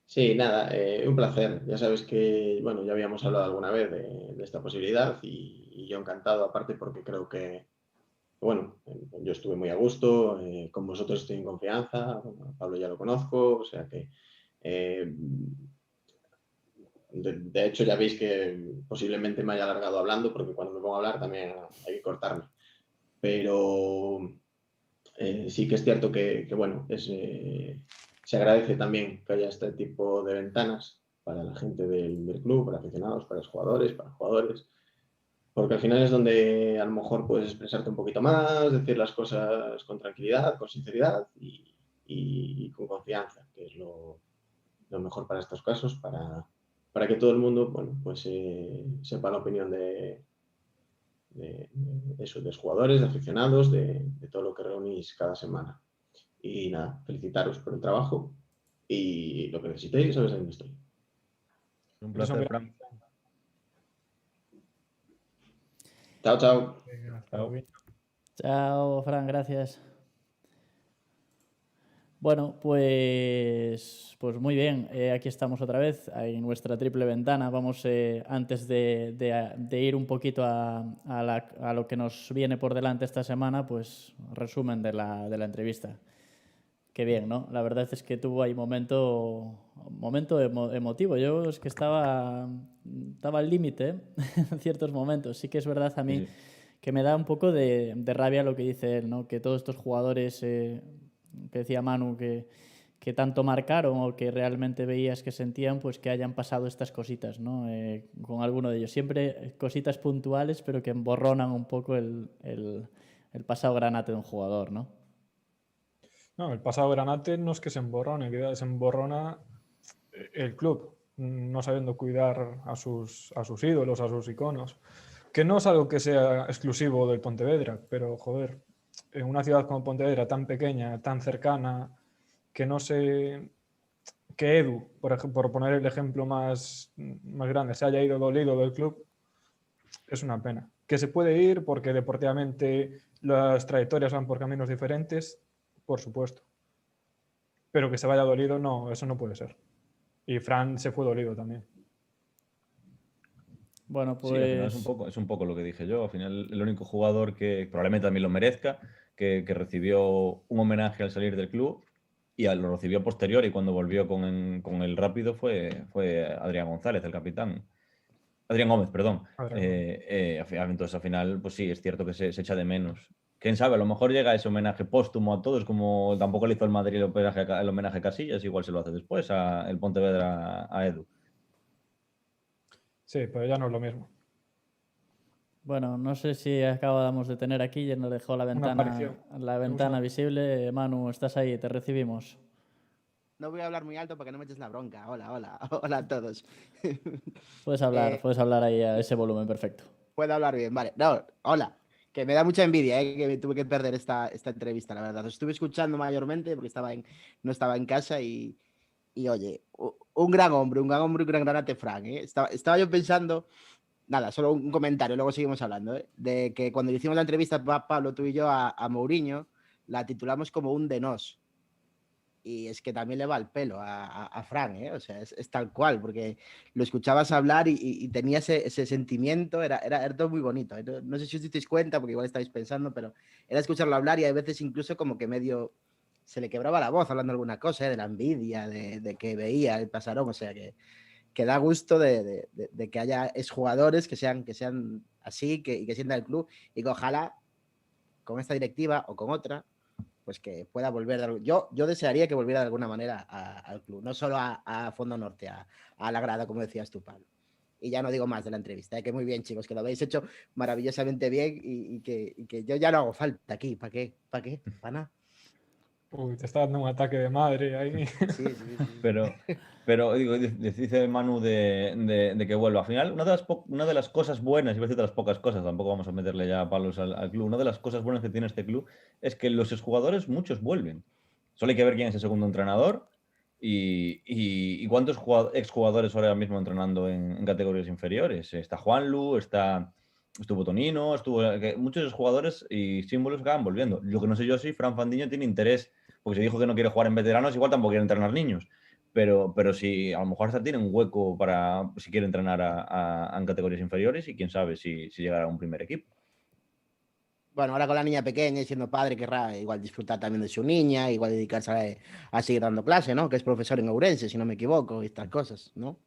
Sí, nada, un placer. Ya sabes que, bueno, ya habíamos hablado alguna vez de esta posibilidad y yo encantado, aparte porque creo que, bueno, yo estuve muy a gusto, con vosotros estoy en confianza, bueno, Pablo ya lo conozco, o sea que de hecho ya veis que posiblemente me haya alargado hablando porque cuando me pongo a hablar también hay que cortarme. Pero sí que es cierto que bueno, se agradece también que haya este tipo de ventanas para la gente del club, para aficionados, para los jugadores, porque al final es donde a lo mejor puedes expresarte un poquito más, decir las cosas con tranquilidad, con sinceridad y con confianza, que es lo mejor para estos casos, para que todo el mundo, bueno, pues sepa la opinión de jugadores, de aficionados, de todo lo que reunís cada semana. Y nada, felicitaros por el trabajo y lo que necesitéis, sabes dónde estoy. Un placer, Fran. Chao, chao. Chao, Fran, gracias. Bueno, pues muy bien, aquí estamos otra vez en nuestra triple ventana. Vamos, antes de ir un poquito a lo que nos viene por delante esta semana, pues resumen de la entrevista. Qué bien, ¿no? La verdad es que tuvo ahí momento emotivo. Yo es que estaba al límite en ciertos momentos. Sí que es verdad a mí que me da un poco de rabia lo que dice él, ¿no? Que todos estos jugadores... que decía Manu, que tanto marcaron o que realmente veías que sentían, pues que hayan pasado estas cositas, ¿no? Con alguno de ellos. Siempre cositas puntuales, pero que emborronan un poco el pasado granate de un jugador, ¿no? No, el pasado granate no es que se emborrone, que se emborrona el club, no sabiendo cuidar a sus ídolos, a sus iconos. Que no es algo que sea exclusivo del Pontevedra, pero joder, en una ciudad como Pontevedra, tan pequeña, tan cercana, que no sé, que Edu, por ejemplo, por poner el ejemplo más grande, se haya ido dolido del club, es una pena. Que se puede ir porque deportivamente las trayectorias van por caminos diferentes, por supuesto. Pero que se vaya dolido, no, eso no puede ser. Y Fran se fue dolido también. Bueno, Sí, al final pues es un poco lo que dije yo. Al final, el único jugador que probablemente también lo merezca, que recibió un homenaje al salir del club y lo recibió a posteriori cuando volvió con el Rápido fue Adrián González, el capitán. Adrián Gómez, perdón. Entonces, al final, pues sí, es cierto que se echa de menos. Quién sabe, a lo mejor llega ese homenaje póstumo a todos, como tampoco le hizo el Madrid el homenaje a Casillas, igual se lo hace después el Pontevedra a Edu. Sí, pero ya no es lo mismo. bueno, no sé si acabamos de tener aquí, ya nos dejó la aparición. ventana visible. Manu, estás ahí, te recibimos. No voy a hablar muy alto para que no me eches la bronca. Hola, hola, hola a todos. Puedes hablar ahí a ese volumen perfecto. Puedo hablar bien, vale. No, hola. Que me da mucha envidia, que me tuve que perder esta entrevista, la verdad. Os estuve escuchando mayormente porque no estaba en casa y oye, un gran hombre, un gran granate, Frank. Estaba yo pensando, nada, solo un comentario, luego seguimos hablando, de que cuando hicimos la entrevista, Pablo, tú y yo, a Mourinho, la titulamos como un de nos. Y es que también le va el pelo a Fran, o sea, es tal cual, porque lo escuchabas hablar y tenía ese sentimiento, era todo muy bonito. No sé si os disteis cuenta, porque igual estáis pensando, pero era escucharlo hablar y a veces incluso como que medio se le quebraba la voz hablando alguna cosa, de la envidia, de que veía el pasarón, o sea, que da gusto de que haya exjugadores que sean así y que sientan el club y que ojalá con esta directiva o con otra pues que pueda volver. Yo desearía que volviera de alguna manera al club, no solo a Fondo Norte, a la grada, como decías tú, Pablo. Y ya no digo más de la entrevista, que muy bien, chicos, que lo habéis hecho maravillosamente bien y que yo ya no hago falta aquí. ¿Para qué? ¿Para nada? Uy, te está dando un ataque de madre ahí. Sí. Pero digo, dice Manu de que vuelva. Al final, una de las cosas buenas, iba a decir de las pocas cosas, tampoco vamos a meterle ya palos al club, una de las cosas buenas que tiene este club es que los exjugadores, muchos vuelven. Solo hay que ver quién es el segundo entrenador y cuántos exjugadores ahora mismo entrenando en categorías inferiores. Está Juanlu, estuvo Tonino, muchos jugadores y símbolos acaban volviendo. Lo que no sé yo si Fran Fandiño tiene interés, porque se dijo que no quiere jugar en veteranos, igual tampoco quiere entrenar niños. Pero si a lo mejor hasta tiene un hueco para si quiere entrenar en categorías inferiores y quién sabe si llegará a un primer equipo. Bueno, ahora con la niña pequeña y siendo padre querrá igual disfrutar también de su niña, igual dedicarse a seguir dando clase, ¿no? Que es profesor en Ourense, si no me equivoco, y estas cosas, ¿no?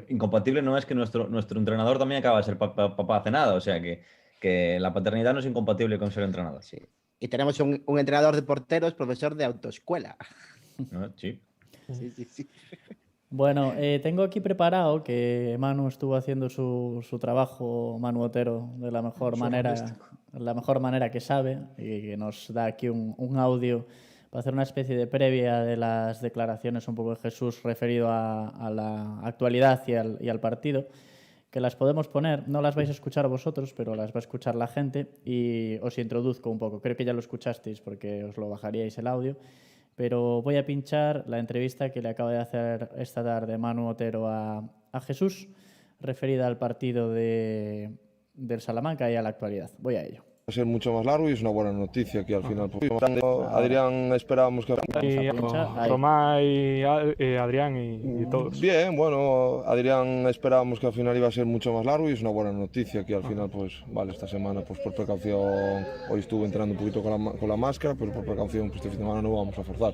Incompatible no es que nuestro entrenador también acaba de ser papá hace nada, o sea que la paternidad no es incompatible con ser entrenador. Sí. Y tenemos un entrenador de porteros, profesor de autoescuela. ¿No? Sí. Sí. Bueno, tengo aquí preparado que Manu estuvo haciendo su trabajo, Manu Otero, de la mejor manera que sabe, y que nos da aquí un audio para hacer una especie de previa de las declaraciones un poco de Jesús referido a la actualidad y al partido, que las podemos poner, no las vais a escuchar vosotros, pero las va a escuchar la gente y os introduzco un poco. Creo que ya lo escuchasteis porque os lo bajaríais el audio. Pero voy a pinchar la entrevista que le acaba de hacer esta tarde Manu Otero a Jesús, referida al partido del Salamanca y a la actualidad. Voy a ello. Va a ser mucho más largo y es una buena noticia que al final. Adrián esperábamos que... Román y Adrián y todos. Bien, bueno, Adrián esperábamos que al final iba a ser mucho más largo y es una buena noticia que al final, pues vale, esta semana pues por precaución, hoy estuve entrando un poquito con la máscara, pero por precaución pues este fin de semana no vamos a forzar.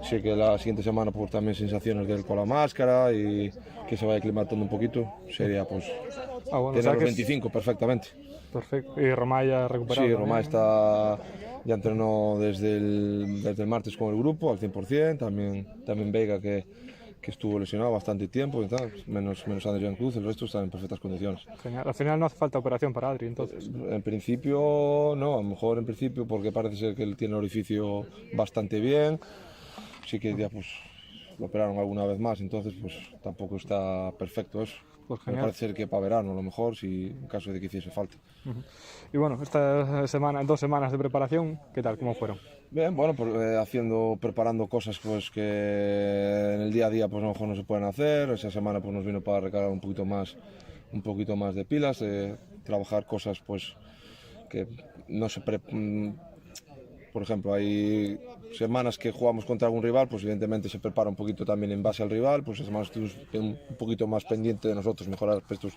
Sé que la siguiente semana pues también sensaciones de él con la máscara y que se vaya aclimatando un poquito, sería pues tener los 25 perfectamente. Perfecto. ¿Y Román ya recuperado? Sí, Román ya entrenó desde el martes con el grupo al 100%, también Vega que estuvo lesionado bastante tiempo, y tal, menos Adrián Cruz, el resto están en perfectas condiciones. Genial. Al final no hace falta operación para Adri, entonces. En principio no, a lo mejor en principio porque parece ser que él tiene el orificio bastante bien, sí que ya pues lo operaron alguna vez más, entonces pues tampoco está perfecto eso. Pues Me genial. parece ser que para verano a lo mejor, si en caso de que hiciese falta. Y bueno, esta semana, 2 semanas de preparación, ¿qué tal? ¿Cómo fueron? Bien, bueno, pues preparando cosas pues que en el día a día pues a lo mejor no se pueden hacer. Esa semana pues nos vino para recargar un poquito más de pilas, trabajar cosas pues que no se por ejemplo, hay semanas que jugamos contra algún rival, pues evidentemente se prepara un poquito también en base al rival, pues semanas estuvimos un poquito más pendiente de nosotros, mejorar aspectos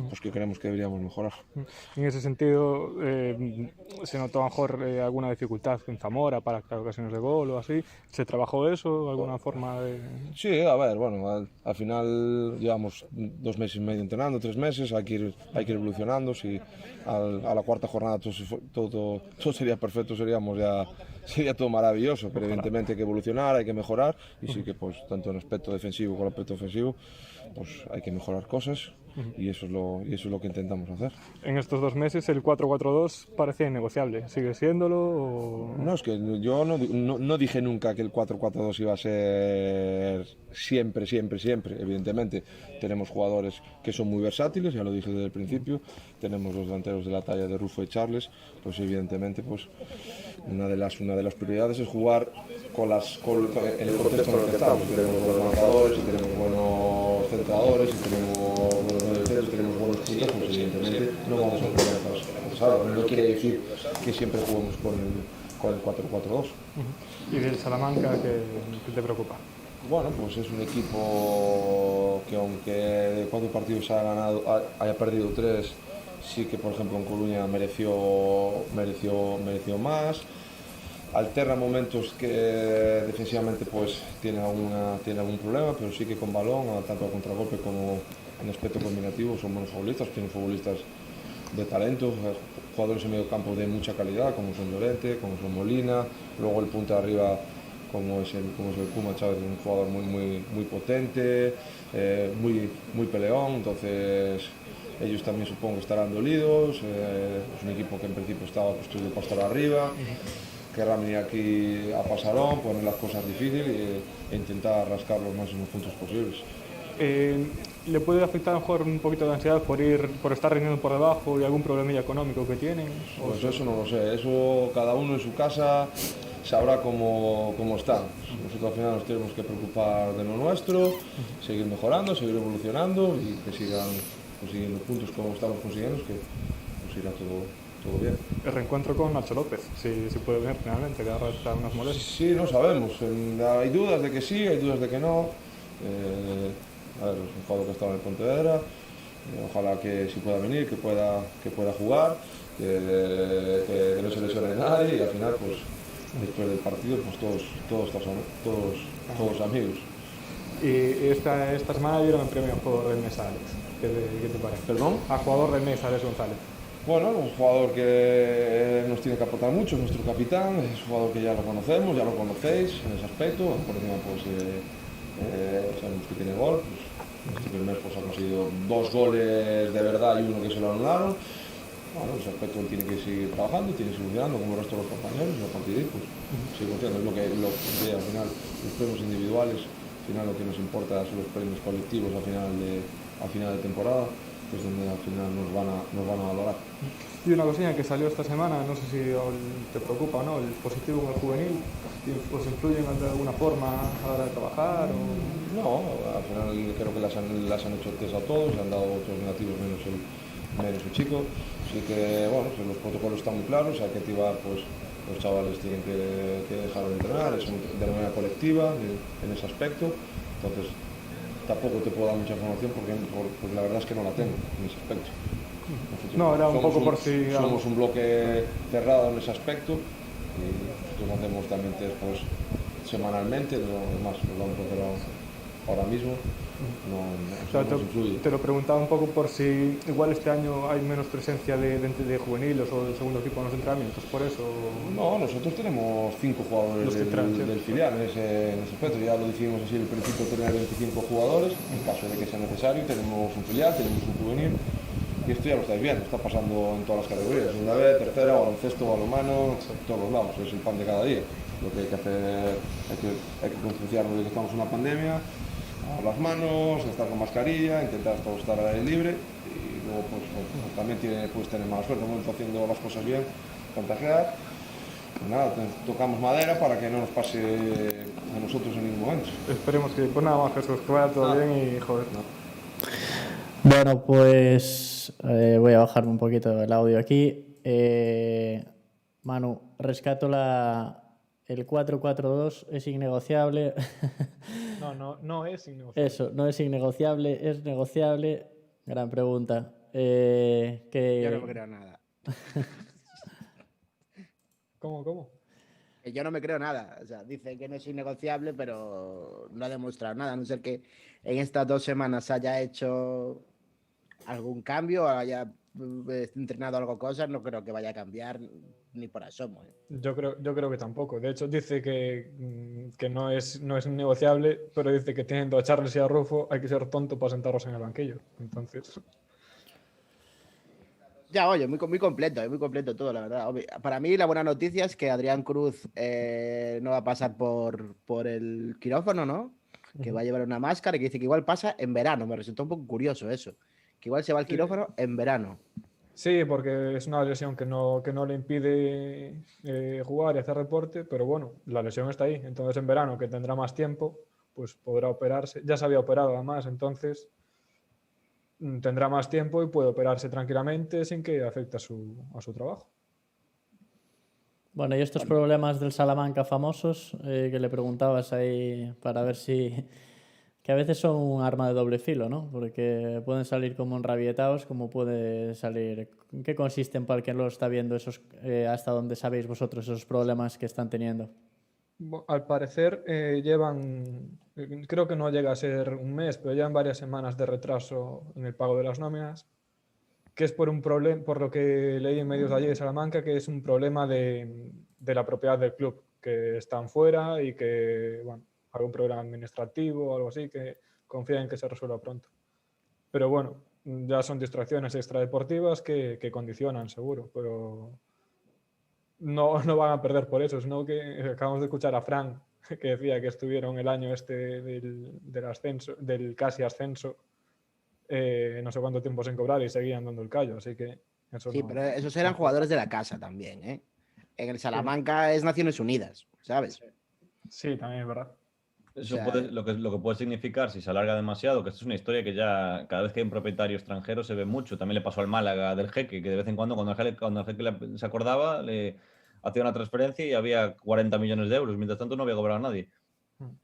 pues, que creemos que deberíamos mejorar. En ese sentido, ¿se notó a lo mejor alguna dificultad en Zamora para crear ocasiones de gol o así? ¿Se trabajó eso? ¿Alguna forma de...? Sí, a ver, bueno, al final llevamos 2 meses y medio entrenando, 3 meses, hay que ir evolucionando. Si a la cuarta jornada todo sería perfecto, sería todo maravilloso, pero evidentemente hay que evolucionar, hay que mejorar, y sí que pues tanto en aspecto defensivo como en aspecto ofensivo, pues hay que mejorar cosas, y eso es lo que intentamos hacer. En estos 2 meses el 4-4-2 parecía innegociable. ¿Sigue siéndolo? O... No, es que yo no dije nunca que el 4-4-2 iba a ser siempre. Evidentemente tenemos jugadores que son muy versátiles, ya lo dije desde el principio. Tenemos los delanteros de la talla de Rufo y Charles, pues evidentemente pues una de las prioridades es jugar en el contexto en el que estamos. Tenemos buenos marcadores, tenemos buenos centradores, tenemos buenos defensores, tenemos buenos puntos, pues evidentemente no vamos a tener pasado. No quiere decir que siempre juguemos con el 4-4-2. ¿Y del Salamanca qué te preocupa? Bueno, pues es un equipo que aunque de 4 partidos haya perdido 3, sí que por ejemplo en Coruña mereció más. Alterna momentos que defensivamente pues tiene algún problema, pero sí que con balón, tanto a contragolpe como en aspecto combinativo, son buenos futbolistas, tienen futbolistas de talento, jugadores en medio campo de mucha calidad, como son Llorente, como son Molina, luego el punta de arriba como es el Puma Chávez, un jugador muy potente, muy peleón, entonces ellos también supongo que estarán dolidos, es un equipo que en principio estaba construido para estar arriba, querrá venir aquí a pasarón, poner las cosas difíciles e intentar rascar los máximos puntos posibles. ¿Le puede afectar a lo mejor un poquito de ansiedad por estar rindiendo por debajo y algún problemilla económico que tienen? Pues eso no lo sé, eso cada uno en su casa sabrá cómo está. Nosotros al final nos tenemos que preocupar de lo nuestro, seguir mejorando, seguir evolucionando y que sigan consiguiendo puntos como estamos consiguiendo, que pues irá todo bien. El reencuentro con Nacho López, si puede venir finalmente, que ahora está unas molestias. Sí, no sabemos. Hay dudas de que sí, hay dudas de que no. A ver, es un jugador que ha estado en el Pontevedra. Ojalá que sí pueda venir, que pueda jugar, que no se lesione nadie y al final, pues después del partido, pues todos amigos. Y esta semana dieron el premio a jugador del mes a Alex. ¿Qué te parece? ¿Perdón? A jugador del mes, Alex González. Bueno, un jugador que nos tiene que aportar mucho, es nuestro capitán, es un jugador que ya lo conocemos, ya lo conocéis en ese aspecto, por encima pues sabemos que tiene gol, pues, este primer pues, ha conseguido 2 goles de verdad y 1 que se lo anularon. Bueno, en ese aspecto él tiene que seguir trabajando, tiene que seguir evolucionando como el resto de los compañeros y a partir de ahí pues sigue contando, es lo que al final los premios individuales, al final lo que nos importa son los premios colectivos al final de temporada, que es donde al final nos van a valorar. Y una cosilla que salió esta semana, no sé si te preocupa o no, el positivo en el juvenil, ¿os influyen de alguna forma a la hora de trabajar? O... No, al final creo que las han hecho test a todos, le han dado otros negativos menos el chico. Así que bueno, pues los protocolos están muy claros, hay que activar, pues los chavales tienen que dejar de entrenar, es de manera colectiva en ese aspecto. Entonces tampoco te puedo dar mucha información porque la verdad es que no la tengo en ese aspecto. Nosotros no, era un poco por si... Somos un bloque cerrado en ese aspecto y nosotros hacemos también test pues, semanalmente, además nos vamos a hacer ahora mismo. Te lo preguntaba un poco por si igual este año hay menos presencia de juveniles o del segundo equipo en los entrenamientos, por eso... No, nosotros tenemos 5 jugadores del filial en ese aspecto, ya lo decidimos así al principio, tener 25 jugadores, en caso de que sea necesario, tenemos un filial, tenemos un juvenil, y esto ya lo estáis viendo, está pasando en todas las categorías, segunda vez, tercera, baloncesto, balonmano, en todos los lados, es el pan de cada día. Lo que hay que hacer, hay que concienciarnos de que estamos en una pandemia, a las manos, a estar con mascarilla, intentar todos estar al aire libre y luego pues, bueno, también puedes tener mala suerte, no está haciendo las cosas bien, contagiar. Pues nada, tocamos madera para que no nos pase a nosotros en ningún momento. Esperemos que, pues nada más, Jesús, que vaya todo bien y joder. Bueno, pues voy a bajarme un poquito el audio aquí. Manu, rescato el 4-4-2, es innegociable. No es innegociable. Eso, no es innegociable, es negociable. Gran pregunta. Yo no me creo nada. ¿Cómo? Que yo no me creo nada. O sea, dice que no es innegociable, pero no ha demostrado nada. A no ser que en estas 2 semanas haya hecho algún cambio, haya entrenado algo cosas, no creo que vaya a cambiar ni por asomo. Yo creo que tampoco. De hecho, dice que no es innegociable, pero dice que teniendo a Charles y a Rufo hay que ser tonto para sentarlos en el banquillo. Entonces... Ya, oye, muy completo todo, la verdad. Para mí la buena noticia es que Adrián Cruz no va a pasar por el quirófano, ¿no? Que va a llevar una máscara y que dice que igual pasa en verano. Me resultó un poco curioso eso. Que igual se va al quirófano en verano. Sí, porque es una lesión que no le impide jugar y hacer deporte, pero bueno, la lesión está ahí. Entonces en verano, que tendrá más tiempo, pues podrá operarse. Ya se había operado además, entonces tendrá más tiempo y puede operarse tranquilamente sin que afecte a su trabajo. Bueno, y estos problemas del Salamanca famosos que le preguntabas ahí para ver si... que a veces son un arma de doble filo, ¿no? Porque pueden salir como enrabietados, como puede salir... ¿En qué consisten para el que lo está viendo esos, hasta donde sabéis vosotros esos problemas que están teniendo? Al parecer llevan, creo que no llega a ser un mes, pero llevan varias semanas de retraso en el pago de las nóminas, que es por un problema, por lo que leí en medios de allí de Salamanca, que es un problema de la propiedad del club, que están fuera y que, bueno, algún problema administrativo o algo así, que confían en que se resuelva pronto. Pero bueno, ya son distracciones extradeportivas que condicionan, seguro, pero no van a perder por eso, sino que acabamos de escuchar a Fran, que decía que estuvieron el año del ascenso, del casi ascenso, no sé cuánto tiempo sin cobrar y seguían dando el callo, así que eso Sí, no... pero esos eran jugadores de la casa también, ¿eh? En el Salamanca es Naciones Unidas, ¿sabes? Sí, también es verdad. Eso O sea, lo que puede significar, si se alarga demasiado, que esto es una historia que ya cada vez que hay un propietario extranjero se ve mucho. También le pasó al Málaga del Jeque, que de vez en cuando el Jeque se acordaba, le hacía una transferencia y había 40 millones de euros. Mientras tanto no había cobrado a nadie.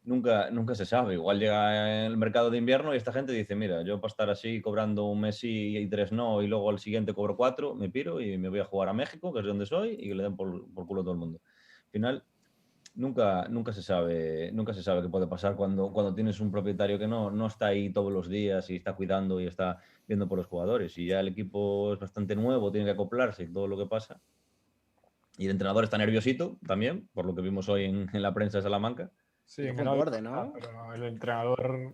Nunca se sabe. Igual llega el mercado de invierno y esta gente dice, mira, yo para estar así cobrando un mes sí y 3 no, y luego al siguiente cobro 4, me piro y me voy a jugar a México, que es de donde soy, y que le den por culo a todo el mundo. Al final... Nunca se sabe qué puede pasar cuando tienes un propietario que no está ahí todos los días y está cuidando y está viendo por los jugadores. Y ya el equipo es bastante nuevo, tiene que acoplarse y todo lo que pasa. Y el entrenador está nerviosito también, por lo que vimos hoy en la prensa de Salamanca. Sí, fue un borde, ¿no? Pero el entrenador...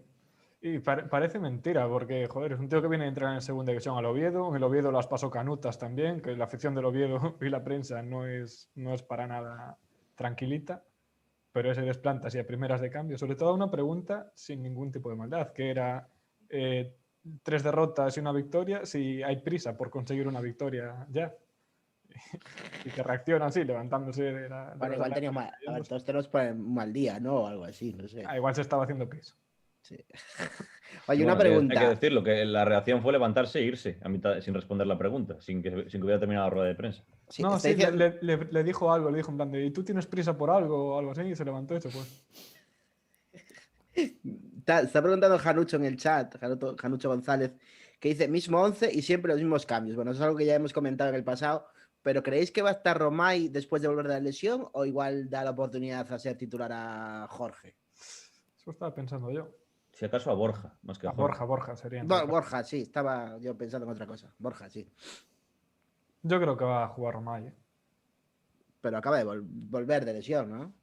Y parece mentira, porque, joder, es un tío que viene a entrenar en segunda división al Oviedo. En el Oviedo las pasó canutas también, que la afición del Oviedo y la prensa no es para nada tranquilita, pero ese desplanta así a primeras de cambio. Sobre todo una pregunta sin ningún tipo de maldad, que era 3 derrotas y una victoria, si hay prisa por conseguir una victoria ya. Y que reacciona así, levantándose de la... Bueno, igual teníamos mal, a ver, todos tenemos un mal día, ¿no? O algo así, no sé. Igual se estaba haciendo pis. Sí. Oye, Bueno, una pregunta. hay que decirlo, que la reacción fue levantarse e irse a mitad, sin responder la pregunta, sin que hubiera terminado la rueda de prensa. Sí, No, está sí, diciendo- le dijo algo, le dijo en plan de, ¿y tú tienes prisa por algo o algo así? Y se levantó y se fue. Está preguntando Janucho en el chat, Janucho González, que dice mismo 11 y siempre los mismos cambios. Bueno, eso es algo que ya hemos comentado en el pasado, pero ¿creéis que va a estar Romay después de volver de la lesión o igual da la oportunidad a ser titular a Jorge? Eso estaba pensando yo. Si acaso a Borja, más que a Jorge. Borja sería. Bueno, Borja, sí, estaba yo pensando en otra cosa. Borja, sí. Yo creo que va a jugar Romay. Pero acaba de volver de lesión, ¿no?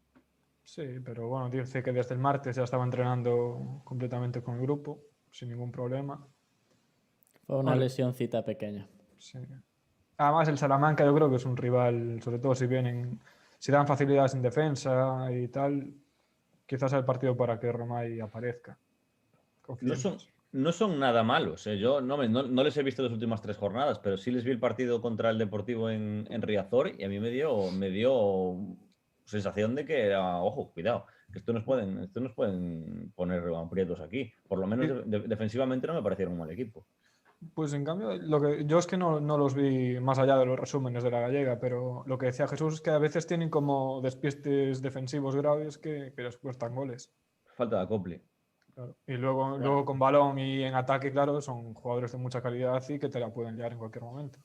Sí, pero bueno, dice que desde el martes ya estaba entrenando completamente con el grupo, sin ningún problema. Fue una Vale. lesioncita pequeña. Sí. Además, el Salamanca yo creo que es un rival, sobre todo si dan facilidades en defensa y tal, quizás sea el partido para que Romay aparezca. confiemos. No son nada malos. Yo no les he visto las últimas 3 jornadas, pero sí les vi el partido contra el Deportivo en Riazor y a mí me dio sensación de que era, ojo, cuidado, que estos nos pueden poner aprietos aquí. Por lo menos defensivamente no me parecieron un mal equipo. Pues en cambio, yo es que no los vi más allá de los resúmenes de la gallega, pero lo que decía Jesús es que a veces tienen como despistes defensivos graves que les cuestan goles. Falta de acople. Claro. Y luego con balón y en ataque, claro, son jugadores de mucha calidad y que te la pueden liar en cualquier momento.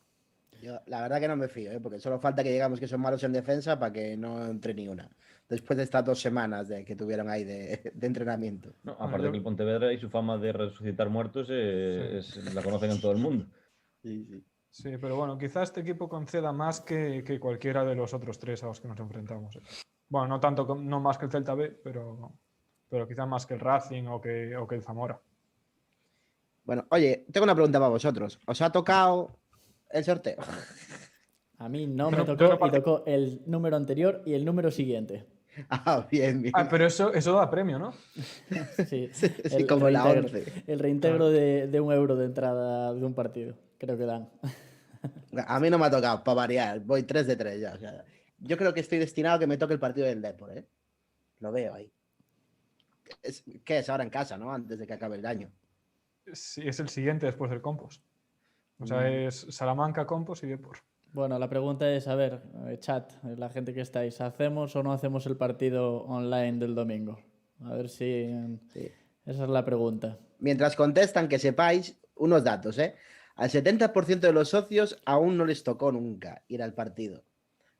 Yo, la verdad que no me fío, porque solo falta que digamos que son malos en defensa para que no entre ni una. Después de estas 2 semanas que tuvieron ahí de entrenamiento. No, aparte que el Pontevedra y su fama de resucitar muertos la conocen en todo el mundo. Sí, pero bueno, quizás este equipo conceda más que cualquiera de los otros 3 a los que nos enfrentamos. Bueno, no tanto, no más que el Celta B, pero quizás más que el Racing o que el Zamora. Bueno, oye, tengo una pregunta para vosotros. ¿Os ha tocado el sorteo? A mí no me tocó y tocó el número anterior y el número siguiente. Ah, bien. Pero eso da premio, ¿no? Sí, Sí, como la 11. El reintegro de €1 de entrada de un partido, creo que dan. A mí no me ha tocado, para variar. Voy 3 de 3 ya. O sea, yo creo que estoy destinado a que me toque el partido del Depor, ¿eh? Lo veo ahí. ¿Qué es ahora en casa, no? Antes de que acabe el año. Sí, es el siguiente después del Compos. O sea, es Salamanca, Compos y Depor. Bueno, la pregunta es, a ver, chat, la gente que estáis, ¿hacemos o no hacemos el partido online del domingo? A ver si... Sí. Esa es la pregunta. Mientras contestan, que sepáis unos datos, ¿eh? Al 70% de los socios aún no les tocó nunca ir al partido.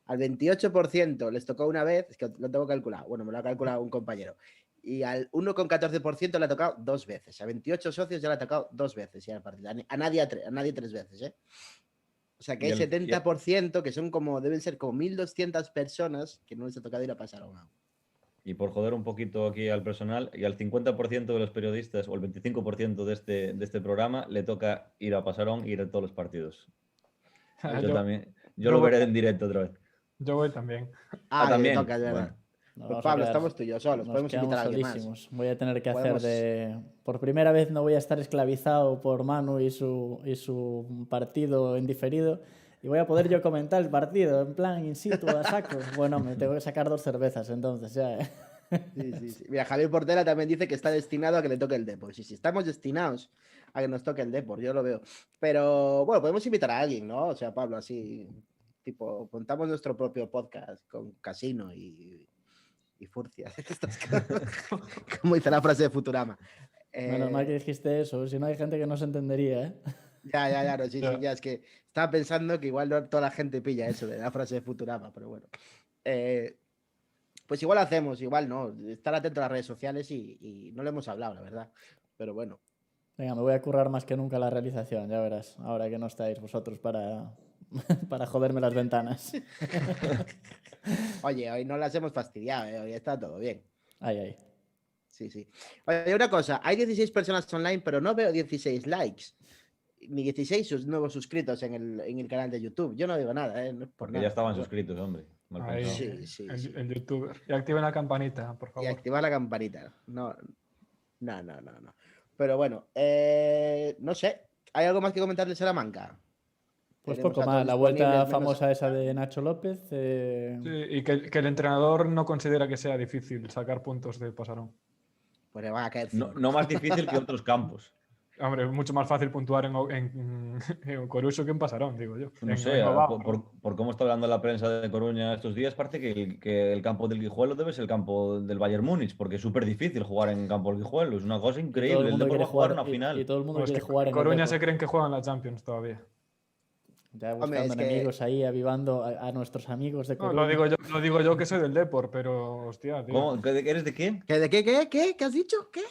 Al 28% les tocó una vez, es que lo tengo calculado, bueno, me lo ha calculado un compañero. Y al 1,14% le ha tocado 2 veces. A 28 socios ya le ha tocado 2 veces ir al partido. A nadie 3 veces, ¿eh? O sea que hay 70% que son como, deben ser como 1.200 personas que no les ha tocado ir a Pasarón. Y por joder un poquito aquí al personal, y al 50% de los periodistas o el 25% de este programa le toca ir a Pasarón y ir a todos los partidos. Yo lo veré en directo otra vez. Yo voy también. También. Toca, es verdad. Bueno, Pues Pablo, estamos tú y yo solos. Nos Podemos invitar a alguien solísimos. más. Voy a tener que hacer de... Por primera vez no voy a estar esclavizado por Manu y su partido en diferido. Y voy a poder yo comentar el partido, en plan, in situ, a saco. Bueno, me tengo que sacar 2 cervezas, entonces ya, ¿eh? Sí. Mira, Javier Portela también dice que está destinado a que le toque el Depor. Sí, estamos destinados a que nos toque el Depor, yo lo veo. Pero, bueno, podemos invitar a alguien, ¿no? O sea, Pablo, así, tipo, montamos nuestro propio podcast con Casino y Furcia. Como dice la frase de Futurama. Menos mal que dijiste eso, si no hay gente que no se entendería, ¿eh? Ya, no, sí, ya, es que estaba pensando que igual no toda la gente pilla eso de la frase de Futurama, pero bueno. Pues igual hacemos, igual no, estar atento a las redes sociales y no le hemos hablado, la verdad, pero bueno. Venga, me voy a currar más que nunca la realización, ya verás, ahora que no estáis vosotros para joderme las ventanas. Oye, hoy no las hemos fastidiado, hoy está todo bien. Ay. Sí. Oye, una cosa, hay 16 personas online, pero no veo 16 likes. Ni 16 nuevos suscritos en el canal de YouTube. Yo no digo nada, ¿eh? No es por Porque nada. ya estaban suscritos, hombre. Ahí, Sí. El youtuber. Y activen la campanita, por favor. Y activar la campanita. No. Pero bueno, no sé. ¿Hay algo más que comentar de Salamanca? Pues Tenemos poco datos más, la vuelta disponibles, famosa esa de Nacho López. Sí, y que el entrenador no considera que sea difícil sacar puntos de Pasarón. Pues le van a caer 5. No más difícil que otros campos. Hombre, es mucho más fácil puntuar en Coruso que en Pasarón, digo yo. No sé, por cómo está hablando la prensa de Coruña estos días, parece que el campo del Guijuelo debe ser el campo del Bayern Múnich, porque es súper difícil jugar en campo del Guijuelo. Es una cosa increíble. El Depor va a jugar una final. Y todo el mundo No, es quiere que jugar en Coruña el se creen que juegan la Champions todavía. Ya buscando Hombre, es que- enemigos ahí, avivando a nuestros amigos de No, Coruña. lo digo yo que soy del Depor, pero hostia, tío. ¿Cómo? ¿Eres de quién? ¿De qué? ¿Qué has dicho? ¿Qué?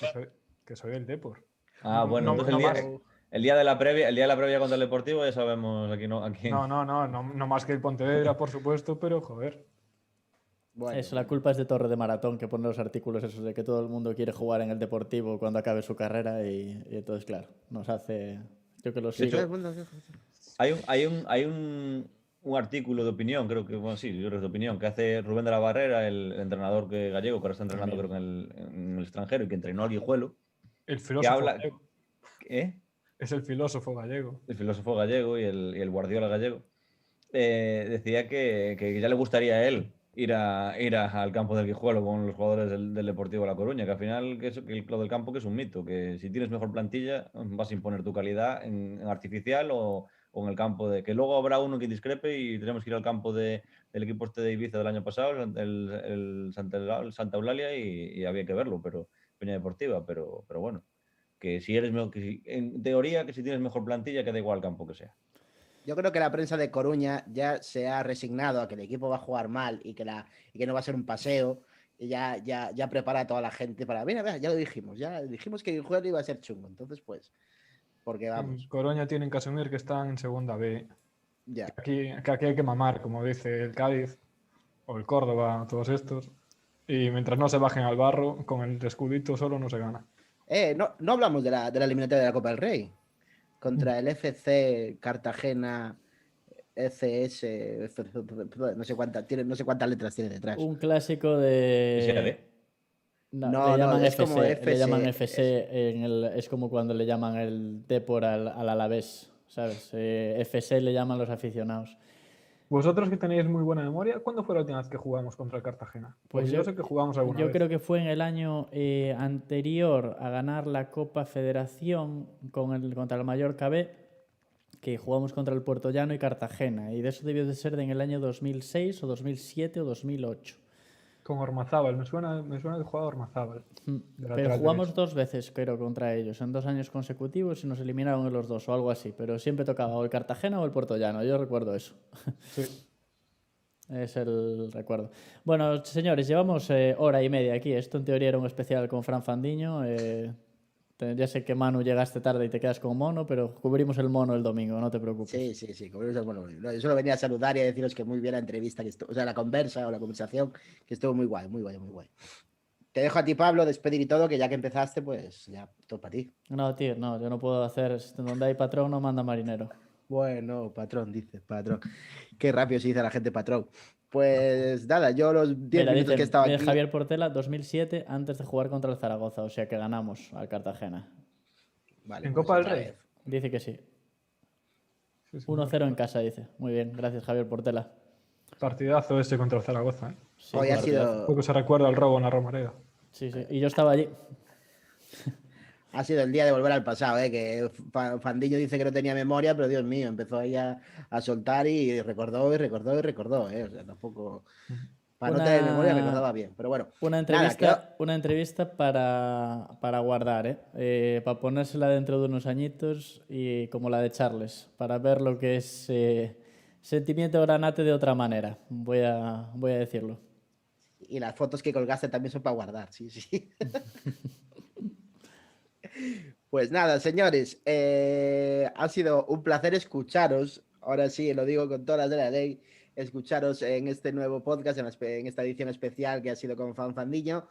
Que soy del Depor. Ah, bueno, No, entonces no el día de la previa contra el Deportivo ya sabemos aquí no. No más que el Pontevedra, por supuesto, pero joder. Bueno, Eso, la culpa es de Torre de Maratón, que pone los artículos esos de que todo el mundo quiere jugar en el Deportivo cuando acabe su carrera y entonces, claro, nos hace... Yo que lo sigo. Hay un artículo de opinión, creo que, bueno, sí, yo creo que es de opinión, que hace Rubén de la Barrera, el entrenador gallego que ahora está entrenando, creo que en el extranjero y que entrenó al Guijuelo. El que filósofo habla... gallego. Es el filósofo gallego. el filósofo gallego y el Guardiola gallego. Decía que ya le gustaría a él ir al campo del Guijuelo con los jugadores del Deportivo La Coruña, que al final que lo del campo que es un mito, que si tienes mejor plantilla vas a imponer tu calidad en artificial o en el campo que luego habrá uno que discrepe y tenemos que ir al campo del equipo de Ibiza del año pasado, el Santa Eulalia, y había que verlo, pero Peña Deportiva, pero bueno, que si eres en teoría que si tienes mejor plantilla que da igual el campo que sea. Yo creo que la prensa de Coruña ya se ha resignado a que el equipo va a jugar mal y que no va a ser un paseo, y ya prepara a toda la gente para, mira, ya lo dijimos, que el juego iba a ser chungo, entonces pues, porque vamos. En Coruña tienen que asumir que están en segunda B. Ya. Aquí hay que mamar, como dice el Cádiz o el Córdoba, todos estos. Y mientras no se bajen al barro, con el escudito solo no se gana. No hablamos de la eliminatoria de la Copa del Rey. Contra el FC Cartagena, ECS, no sé cuántas letras tiene detrás. Un clásico de... No, le llaman es FC, como FC, le llaman FC es como cuando le llaman el Depor al Alavés, ¿sabes? FC le llaman los aficionados. Vosotros que tenéis muy buena memoria, ¿cuándo fue la última vez que jugamos contra el Cartagena? Pues yo sé que jugamos alguna vez. Yo creo que fue en el año anterior a ganar la Copa Federación contra el Mallorca B, que jugamos contra el Puertollano y Cartagena, y de eso debió de ser en el año 2006 o 2007 o 2008. Con Ormazábal, me suena que jugaba Ormazábal. Pero jugamos 2 veces, creo, contra ellos, en 2 años consecutivos, y nos eliminaron en los 2 o algo así. Pero siempre tocaba o el Cartagena o el Puertollano, yo recuerdo eso. Sí. Es el recuerdo. Bueno, señores, llevamos hora y media aquí. Esto en teoría era un especial con Fran Fandiño. Ya sé que Manu llegaste tarde y te quedas con Mono, pero cubrimos el Mono el domingo, no te preocupes. Sí, cubrimos el Mono. Yo solo venía a saludar y a deciros que muy bien la entrevista, la conversación, que estuvo muy guay. Te dejo a ti, Pablo, despedir y todo, que ya que empezaste, pues ya, todo para ti. No, tío, no, yo no puedo hacer... Donde hay patrón no manda marinero. Bueno, patrón, dice, patrón. Qué rápido se dice la gente patrón. Pues nada, yo los 10 minutos que estaba aquí... Javier Portela, 2007, antes de jugar contra el Zaragoza, o sea que ganamos al Cartagena. Vale, ¿En pues Copa del Rey? Dice que sí. Sí, 1-0 en casa, dice. Muy bien, gracias Javier Portela. Partidazo este contra el Zaragoza. Sí, Hoy ha sido... Poco se recuerda el robo en la Romareda. Sí, y yo estaba allí. Ha sido el día de volver al pasado, que Fandiño dice que no tenía memoria, pero Dios mío, empezó ahí a soltar y recordó, o sea, tampoco... Para no tener memoria recordaba bien, pero bueno. Una entrevista para guardar, para ponérsela dentro de unos añitos, y como la de Charles, para ver lo que es sentimiento granate de otra manera, voy a decirlo. Y las fotos que colgaste también son para guardar, sí. Pues nada, señores, ha sido un placer escucharos, ahora sí, lo digo con todas las de la ley, escucharos en este nuevo podcast, en esta edición especial que ha sido con Fandiño.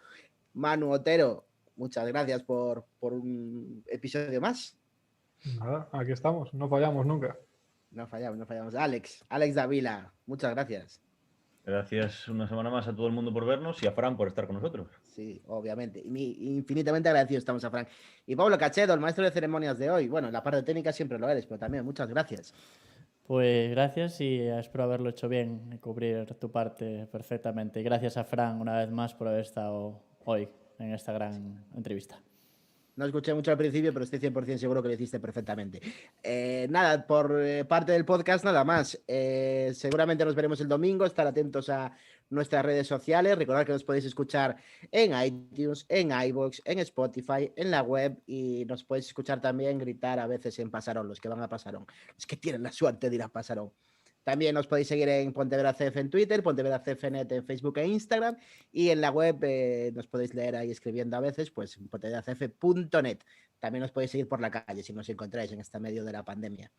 Manu Otero, muchas gracias por un episodio más. Nada, aquí estamos, no fallamos nunca. No fallamos. Alex Davila, muchas gracias. Gracias una semana más a todo el mundo por vernos y a Fran por estar con nosotros. Sí, obviamente. Infinitamente agradecidos estamos a Fran. Y Pablo Cachedo, el maestro de ceremonias de hoy. Bueno, en la parte técnica siempre lo eres, pero también muchas gracias. Pues gracias y espero haberlo hecho bien y cubrir tu parte perfectamente. Y gracias a Fran una vez más por haber estado hoy en esta gran entrevista. No escuché mucho al principio, pero estoy 100% seguro que lo hiciste perfectamente. Nada, por parte del podcast, nada más. Seguramente nos veremos el domingo. Estar atentos a nuestras redes sociales. Recordad que nos podéis escuchar en iTunes, en iVoox, en Spotify, en la web, y nos podéis escuchar también gritar a veces en Pasarón, los que van a Pasarón. Los que tienen la suerte de ir a Pasarón. También nos podéis seguir en Pontevedra CF en Twitter, Pontevedra CFnet en Facebook e Instagram, y en la web nos podéis leer ahí escribiendo a veces, pues en pontevedracf.net. También nos podéis seguir por la calle si nos encontráis en este medio de la pandemia.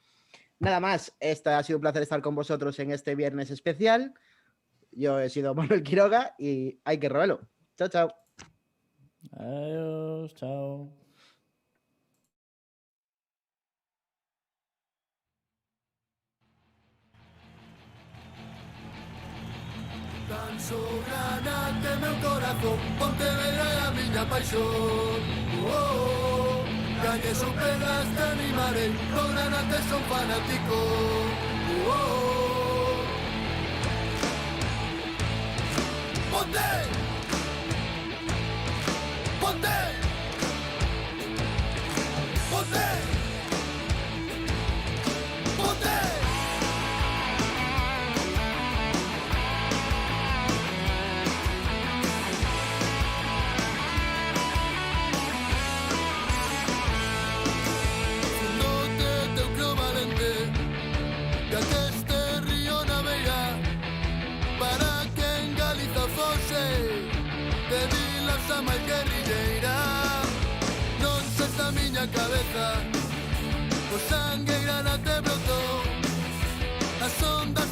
Nada más, ha sido un placer estar con vosotros en este viernes especial. Yo he sido Manuel Quiroga y hay que robarlo. Chao, chao. Adiós, chao. Tan sobrana que meu corazón Pontevedra é a miña paixón. Oh, oh, oh. Calles ou pegas te animarei, con granate son fanático. Ponte! Ponte! Ponte! Ponte! Fundote teu creo valente, que aqueste río navega, para que en Galiza fose de vilas a máis guerrilleira. Non senta a miña cabeza, o sangue granate brotou, as ondas